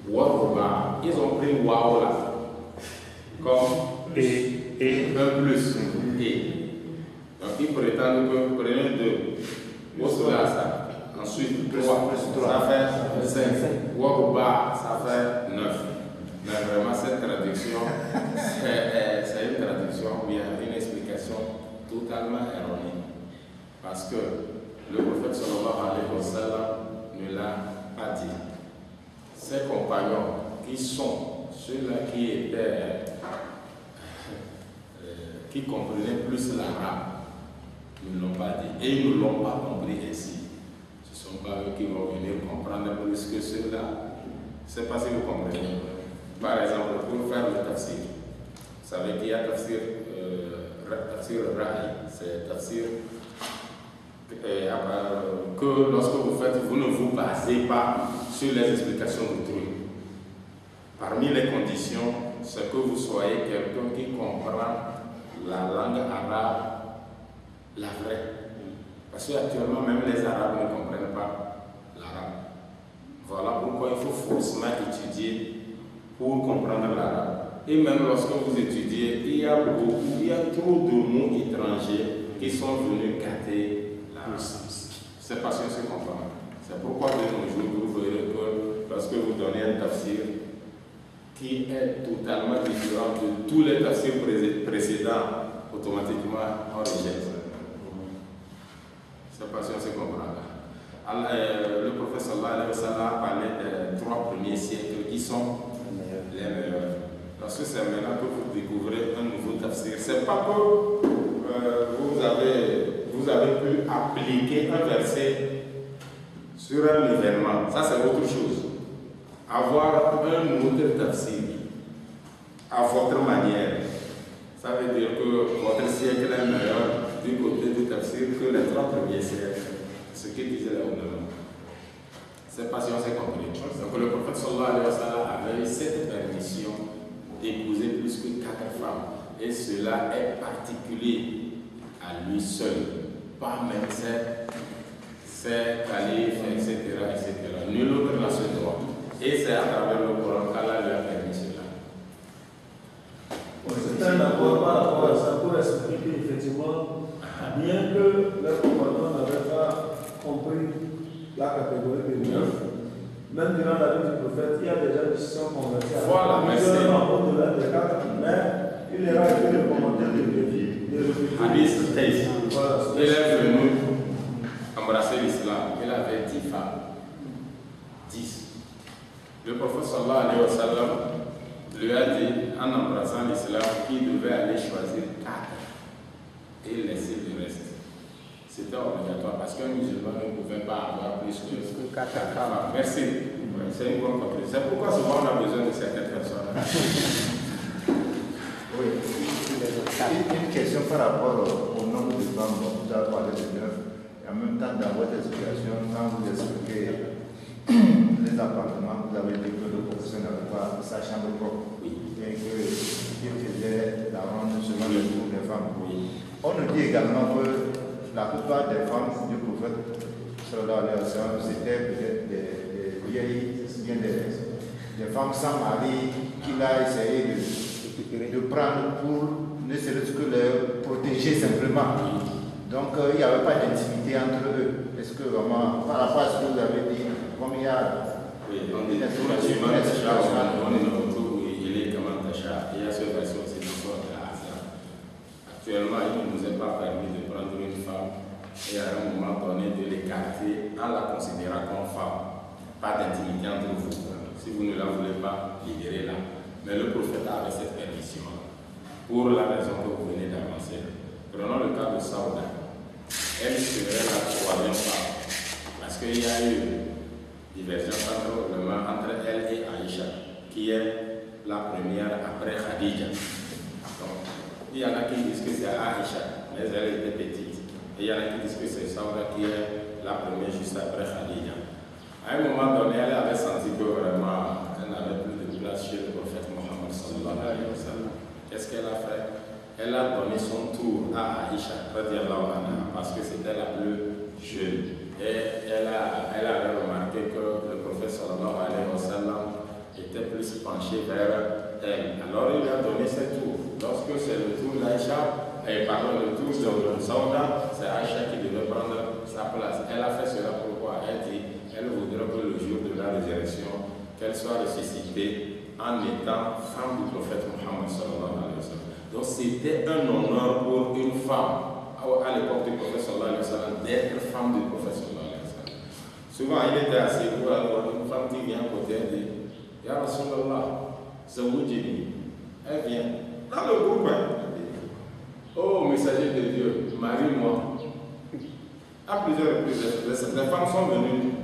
wa ruba. Ils ont pris waw là, comme et un plus. Et. Donc ils prétendent que prenez 2, wa sulasa. Ensuite 3, ça fait 5, wa ruba, ça fait 9. Mais vraiment, cette traduction, c'est une traduction ou bien une explication totalement erronée. Parce que le prophète sallallahu alayhi wa sallam ne l'a pas dit. Ses compagnons, qui sont ceux-là qui étaient, qui comprenaient plus l'arabe, ne l'ont pas dit. Et ils ne l'ont pas compris ainsi. Ce ne sont pas eux qui vont venir comprendre plus que ceux-là. Je ne sais pas si vous comprenez. Par exemple, pour faire le tafsir, vous savez qu'il y a tafsir ra'i, c'est tafsir que lorsque vous faites, vous ne vous basez pas sur les explications d'autrui. Parmi les conditions, c'est que vous soyez quelqu'un qui comprend la langue arabe, la vraie. Parce qu'actuellement, même les Arabes ne comprennent pas l'arabe. Voilà pourquoi il faut forcément étudier pour comprendre l'arabe. Et même lorsque vous étudiez, il y a trop de mots étrangers qui sont venus gâter la sens. C'est parce que se comprend. C'est pourquoi de nos jours, vous voyez que lorsque vous donnez un tafsir qui est totalement différent de tous les tafsirs précédents, automatiquement on rejette. C'est parce que se comprend. Le prophète sallallahu alayhi wa sallam parlait des 3 premiers siècles qui sont les meilleurs. Parce que c'est maintenant que vous découvrez un nouveau tafsir. C'est pas que vous avez pu appliquer un verset sur un événement. Ça, c'est autre chose. Avoir un autre tafsir à votre manière, ça veut dire que votre siècle est meilleur du côté du tafsir que les 3 premiers siècles. Ce que disait les ulama. C'est pas si on s'est compris. Donc le prophète sallallahu alayhi wa sallam avait cette permission d'épouser plus que 4 femmes. Et cela est particulier à lui seul. Pas même ses califes, etc., etc. Nul autre n'a ce droit. Et c'est à travers le Coran qu'Allah lui a permis cela. C'est un accord par rapport à ça pour expliquer effectivement, bien que les compagnons n'avaient pas compris la catégorie de 9, même durant la vie du prophète, il y a déjà des gens convertis. Voilà, merci. Au-delà des 4, mais il leur a été recommandé de Hadith Taïs. Il est venu embrasser l'islam. Il avait 10 femmes. 10. Le prophète sallallahu alayhi wa sallam lui a dit, en embrassant l'islam, qu'il devait aller choisir 4 et laisser le reste. C'était obligatoire parce qu'un musulman ne pouvait pas avoir plus que 4 femmes. Merci. C'est une bonne conclusion. C'est pourquoi souvent on a besoin de certaines personnes. Oui. Une question par rapport au nombre de femmes dont vous avez parlé de 9. Et en même temps, dans votre explication, quand vous expliquez les appartements, vous avez dit que le professeur n'avait pas sa chambre propre. Oui. Et qu'il faisait la ronde selon le groupe des femmes. Oui. On nous dit également que la plupart des femmes du prophète, c'était peut-être des vieilles, bien des femmes sans mari qu'il a essayé de prendre pour ne serait-ce que les protéger simplement. Donc il n'y avait pas d'intimité entre eux. Est-ce que vraiment, par rapport à ce que vous avez dit, comme il y a... Oui, on dit tout naturellement, on est dans tout, il est comme un tachat. Il y a ce verset aussi dans son hasard. Actuellement, il ne nous est pas permis de prendre une femme et à un moment donné de l'écarter en la considérant comme femme. Pas d'intimité entre vous. Si vous ne la voulez pas, libérez-la. Mais le prophète avait cette permission pour la raison que vous venez d'avancer. Prenons le cas de Saouda. Elle serait la 3e femme. Parce qu'il y a eu divergence entre elle et Aïcha, qui est la première après Khadija. Donc, il y en a qui disent que c'est Aïcha, mais elle était petite. Et il y en a qui disent que c'est Saouda qui est la première juste après Khadija. À un moment donné, elle avait senti que vraiment, elle n'avait plus de place chez le prophète Mohammed sallallahu alayhi wa sallam. Qu'est-ce qu'elle a fait? Elle a donné son tour à Aïcha, parce que c'était la plus jeune. Et elle avait remarqué que le prophète sallallahu alayhi wa sallam était plus penché vers elle. Alors il lui a donné ses tours. Lorsque c'est le tour d'Aïcha, le tour de Saouda, c'est Aïcha qui devait prendre sa place. Elle a fait cela pourquoi? Elle dit elle voudrait que le jour de la résurrection, qu'elle soit ressuscitée en étant femme du prophète Mohammed sallallahu alayhi wa sallam. Donc c'était un honneur pour une femme à l'époque du prophète sallallahu alayhi wa sallam d'être femme du prophète sallallahu alayhi wa sallam. Souvent il était assis pour avoir une femme qui vient à côté et dit Ya Rasulallah, Zawujini. Elle vient dans le groupe. Oh messager de Dieu, marie-moi. À plusieurs reprises, les femmes sont venues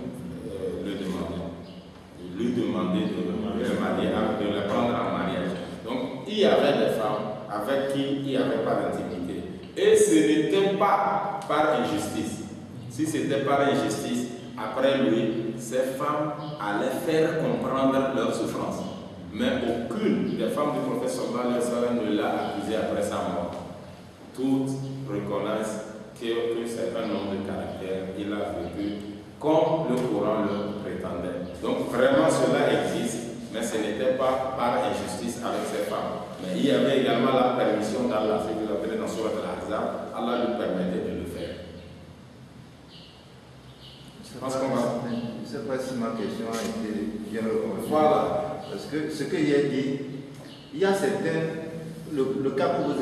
lui demander de la prendre en mariage. Donc il y avait des femmes avec qui il n'y avait pas d'intimité. Et ce n'était pas par injustice. Si c'était par injustice, après lui, ces femmes allaient faire comprendre leur souffrance. Mais aucune des femmes du prophète sallallahu alayhi wa sallam ne l'a accusé après sa mort. Toutes reconnaissent que c'est un homme de caractère. Il a vécu comme le Coran le prétendait. Donc vraiment cela existe, mais ce n'était pas par injustice avec ces femmes. Mais il y avait également la permission d'Allah, ce que vous appelez dans Surat Al-Ahzab. Allah lui permettait si ma question a été bien répondue. Voilà. Parce que ce que j'ai dit, il y a certains. Le cas que vous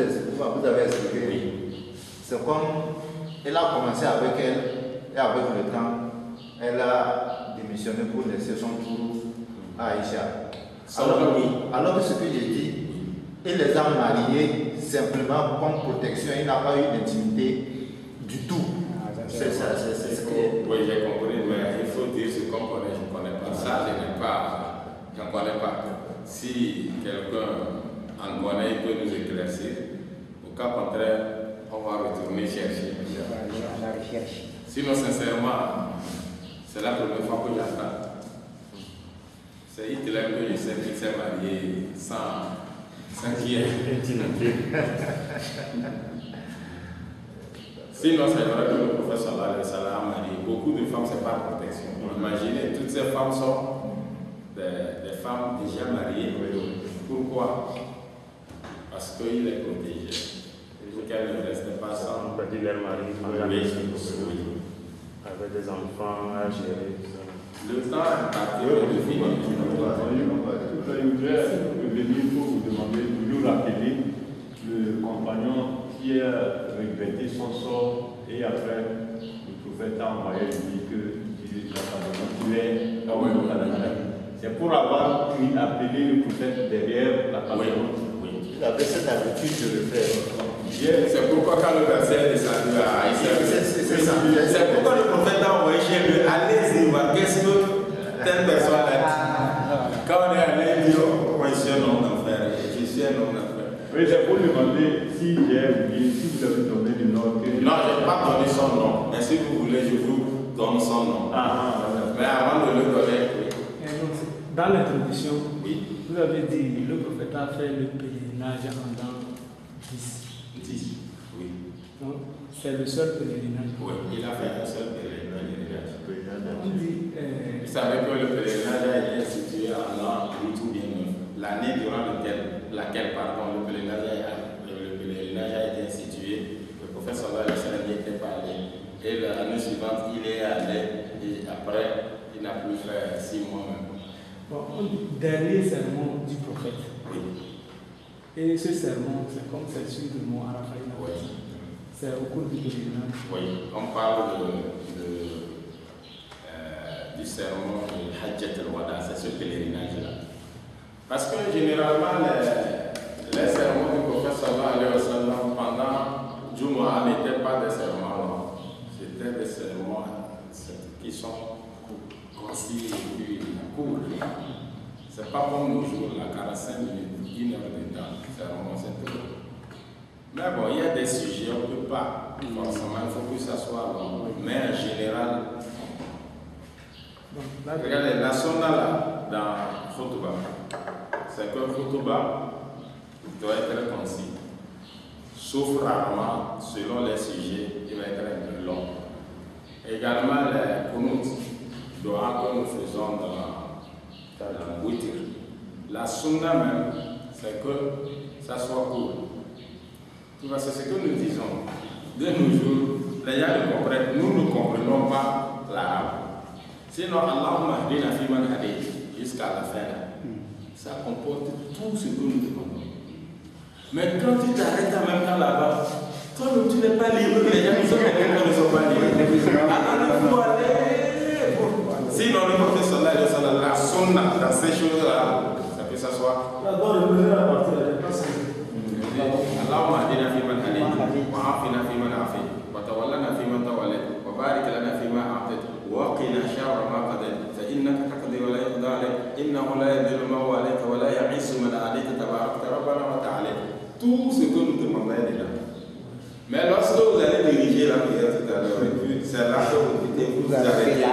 avez expliqué, oui. C'est comme elle a commencé avec elle, et avec le temps, elle a démissionné pour laisser son tour à Aïcha. Alors que ce que j'ai dit, il les a mariés simplement comme protection, il n'a pas eu d'intimité du tout. C'est ça, c'est ce que... Oui, j'ai compris, mais il faut dire ce qu'on connaît, je ne connais pas. Ça, je ne connais pas. Si quelqu'un en connaît, il peut nous éclaircir. Au cas contraire, on va retourner chercher. La recherche. Sinon, sincèrement, c'est la première fois que j'entends. C'est Hitler que je sais qu'il s'est marié sans qui est. Sinon, c'est vrai que le professeur a marié beaucoup de femmes, c'est pas protection. Imaginez, toutes ces femmes sont des femmes déjà mariées. Pourquoi? Parce qu'il est protégé. Et qu'elle ne reste pas sans. On peut dire leur mari avec des enfants à gérer. Le temps est parti de finir. Je voudrais revenir pour vous demander de nous rappeler le compagnon qui a regretté son sort et après le prophète a envoyé lui qu'il est c'est pour avoir appelé le prophète derrière la parole. Il avait cette habitude de le faire. C'est pourquoi quand le verset est descendu à Aïcha, c'est pourquoi le prophète a envoyé chez lui, allez-y, qu'est-ce que telle personne a dit. Quand on est allé, il dit, oh, je suis un homme d'affaires, je suis un homme d'affaires. Oui, c'est pour demander si j'ai oublié, si vous avez donné le nom. Non, je n'ai pas donné son nom, mais si vous voulez, je vous donne son nom. Mais avant de le donner, dans l'introduction, vous avez dit le prophète a fait le pèlerinage en l'an 10. Oui. Donc, c'est le seul pèlerinage. Oui, il a fait un seul pèlerinage. On dit. Vous savez que le pèlerinage a été institué en l'an 8 ou bien 9. L'année durant laquelle le pèlerinage a été institué, le prophète sallallahu alayhi wa sallam n'y était pas allé. Et l'année suivante, il est allé. Et après, il n'a plus fait 6 mois même. Bon, dernier sermon du prophète. Oui. Et ce sermon, c'est comme c'est celui de Mont Arafat. Oui. C'est au cours du pèlerinage. Oui, on parle du sermon de Hajjat al-Wada, c'est ce pèlerinage-là. Parce que généralement, les sermons du prophète sallallahu alayhi wa sallam pendant Jumu'ah n'étaient pas des sermons longs. C'était des sermons qui sont concis et puis courts. C'est pas comme nos jours, la 45 minutes, 1 heure de temps, c'est vraiment c'est tout. Mais bon, il y a des sujets, on ne peut pas forcément, il faut que ça soit long. Mais en général, regardez, la sunna là, dans Khutbah, c'est que Khutbah doit être concis. Sauf rarement, selon les sujets, il va être un peu long. Également, les kunut, doit que nous faisons dans le witr. La sunna même, c'est que ça soit court. Parce que ce que nous disons, de nos jours, les gens ne comprennent, nous ne comprenons pas l'arabe. Sinon, Allahumma hdina fi man hadayt jusqu'à la fin, ça comporte tout ce que nous demandons. Mais quand tu t'arrêtes en même temps là-bas, toi tu n'es pas libre, les gens ne sont pas libres. Alors il faut aller. Sinon, le prophète sallallahu alayhi wa sallam, la sunna dans ces choses-là, ça peut s'asseoir. اللهم اهدنا فيمن هديت وعافنا فيمن عافيت وتولنا فيمن توليت وبارك لنا فيما اعطيت وقنا شر ما قضيت فانك تقضي ولا يقضى عليك انه لا يذل من واليت ولا يعز من عاديت تباركت ربنا وتعالى. Tout ce que nous demandons est là. Mais lorsque vous allez diriger la prière tout à l'heure, c'est là que vous arrêtez.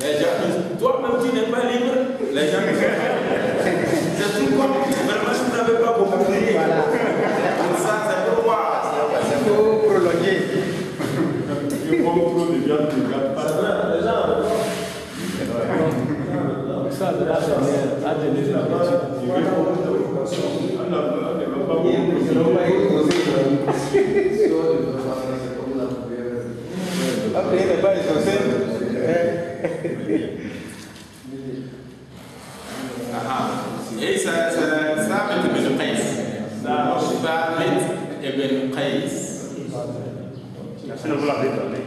Les gens disent, toi-même tu n'es pas libre. Les gens disent, c'est tout comme vraiment je n'avais pas beaucoup prié. Pour ça, c'est pourquoi. Il faut prolonger. Je prends trop de viande de gâte. Ça, de la dernière, à donner la après, il n'est pas essentiel. dit Qais. Sinon, vous l'avez donné.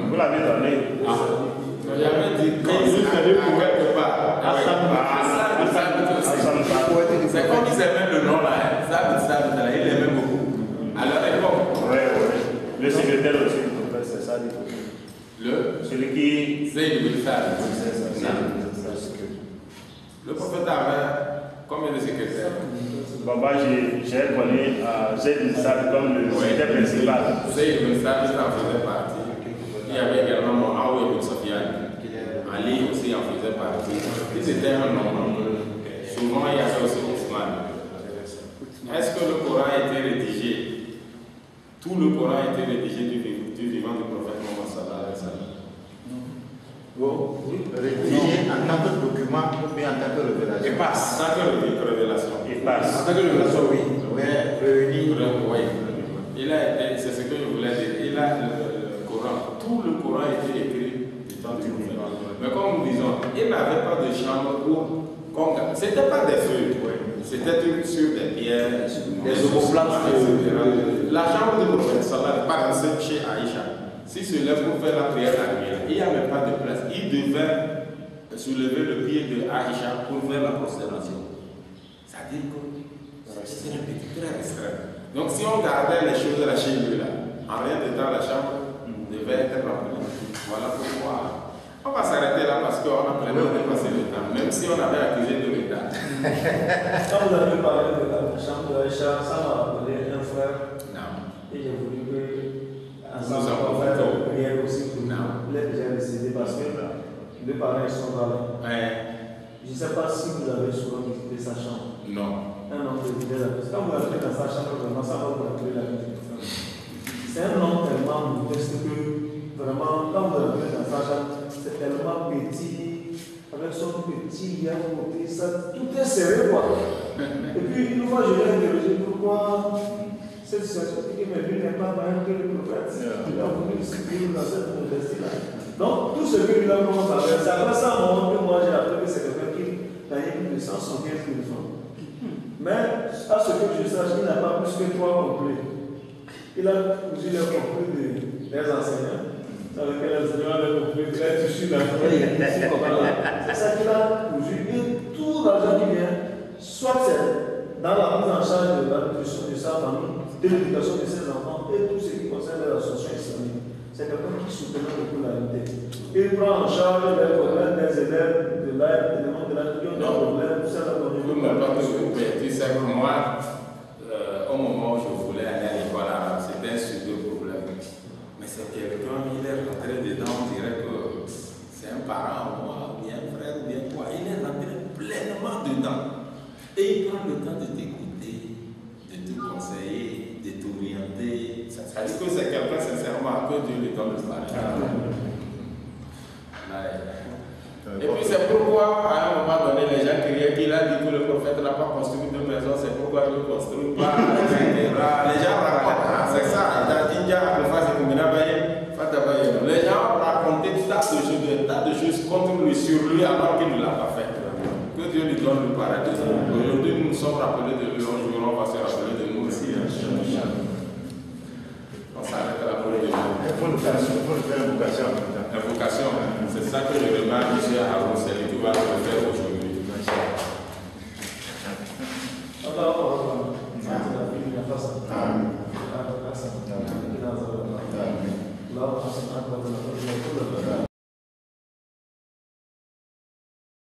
Vous l'avez donné. J'avais dit Qais, quelque part. C'est comme ils aimaient le nom là. Il aimait beaucoup. À leur époque. Le secrétaire aussi, c'est ça. Celui qui. Zayd bin Thabit. Le prophète avait combien de secrétaires? Baba, j'ai connu Zayd bin Thabit comme le secrétaire principal. Zayd bin Thabit en faisait partie. Il y avait également Muawiyah bin Sufyan. Ali aussi en faisait partie. Ils étaient un nombre. Souvent, il y avait aussi Ousmane. Est-ce que le Coran a été rédigé? Tout le Coran a été rédigé du vivant du prophète Mohammed sallallahu alayhi wa sallam. Rédigé en tant que document ou bien en tant que révélation? Et passe. En tant que révélation. Et passe. En tant que révélation, oui. Oui, réuni. Oui. Il a été, c'est ce que je voulais dire. Il a le Coran. Tout le Coran a été écrit du temps du prophète. Mais comme nous disons, il n'avait pas de chambre pour. C'était pas des feuilles. C'était sur des pierres, des omoplates, etc. La chambre du prophète sallallahu par exemple chez Aïcha, s'il se lève pour faire la prière annuelle, il n'y avait pas de place. Il devait soulever le pied de Aïcha pour faire la prosternation. C'est-à-dire que c'était très restreint. Donc si on gardait les choses là chez lui, en rien de temps, la chambre devait être remplie. Voilà pourquoi. On va s'arrêter là parce qu'on a vraiment dépassé le temps, même si on avait accusé de retard. Quand vous avez parlé de la chambre de Aïcha, ça m'a rappelé un frère. Non. Et j'ai voulu que ensemble on fasse une prière aussi pour nous. Il est déjà décédé parce que les parents sont là. Je ne sais pas si vous avez souvent visité sa chambre. Non. Un homme de fidèle. Quand vous allez dans sa chambre, vraiment, ça va vous rappeler la vie. C'est un homme tellement modeste que vraiment, quand vous allez dans sa chambre, c'est tellement petit, avec son petit lien côté, ça, tout est serré quoi. Et puis une fois je l'ai interrogé pourquoi cette situation dit que mais lui n'est pas meilleur que le prophète. Il a voulu vivre dans cette modestie là. Donc tout ce que lui a commencé à faire, c'est après ça que moi j'ai appris que c'est quelqu'un qui gagnait plus de 175 000 francs. Mais à ce que je sache, il n'a pas plus que 3 complets. Il a cousu les complets des enseignants. Avec les enseignants, les complets, il a touché la c'est ça qu'il a cousu. Et tout l'argent qui vient, soit c'est dans la mise en charge de la nutrition de sa famille, de l'éducation de ses enfants et tout ce qui concerne l'association islamique. C'est quelqu'un qui soutient la popularité. Il prend en charge les problèmes des élèves de l'aide, des élèves qui ont des problèmes, c'est la bonne Vous ne m'avez pas tout coupé. Tu sais que moi, au moment où je voulais aller à l'école arabe, c'était un super problème. Mais c'est quelqu'un, il est rentré dedans, on dirait que c'est un parent, moi, ou bien un frère, ou bien quoi. Il est rentré pleinement dedans. Et il prend le temps de t'écouter, de te conseiller, de t'orienter. Ça dit que c'est quelqu'un, sincèrement, que Dieu lui donne le pareil. Et puis c'est pourquoi, à un moment donné, les gens criaient qu'il a dit que le prophète n'a pas construit de maison, c'est pourquoi il ne construit pas, etc. Les gens racontent, c'est ça, les gens racontaient des tas de choses contre lui, sur lui, alors qu'il ne l'a pas fait. Que Dieu lui donne le paradis. Aujourd'hui, nous nous sommes rappelés de lui, un jour, on va se rappeler de nous aussi. On s'arrête là pour le début. Il faut le faire l'invocation. L'invocation, c'est ça que je remarque ici à Haroun, c'est lui qui va le faire aujourd'hui. Allah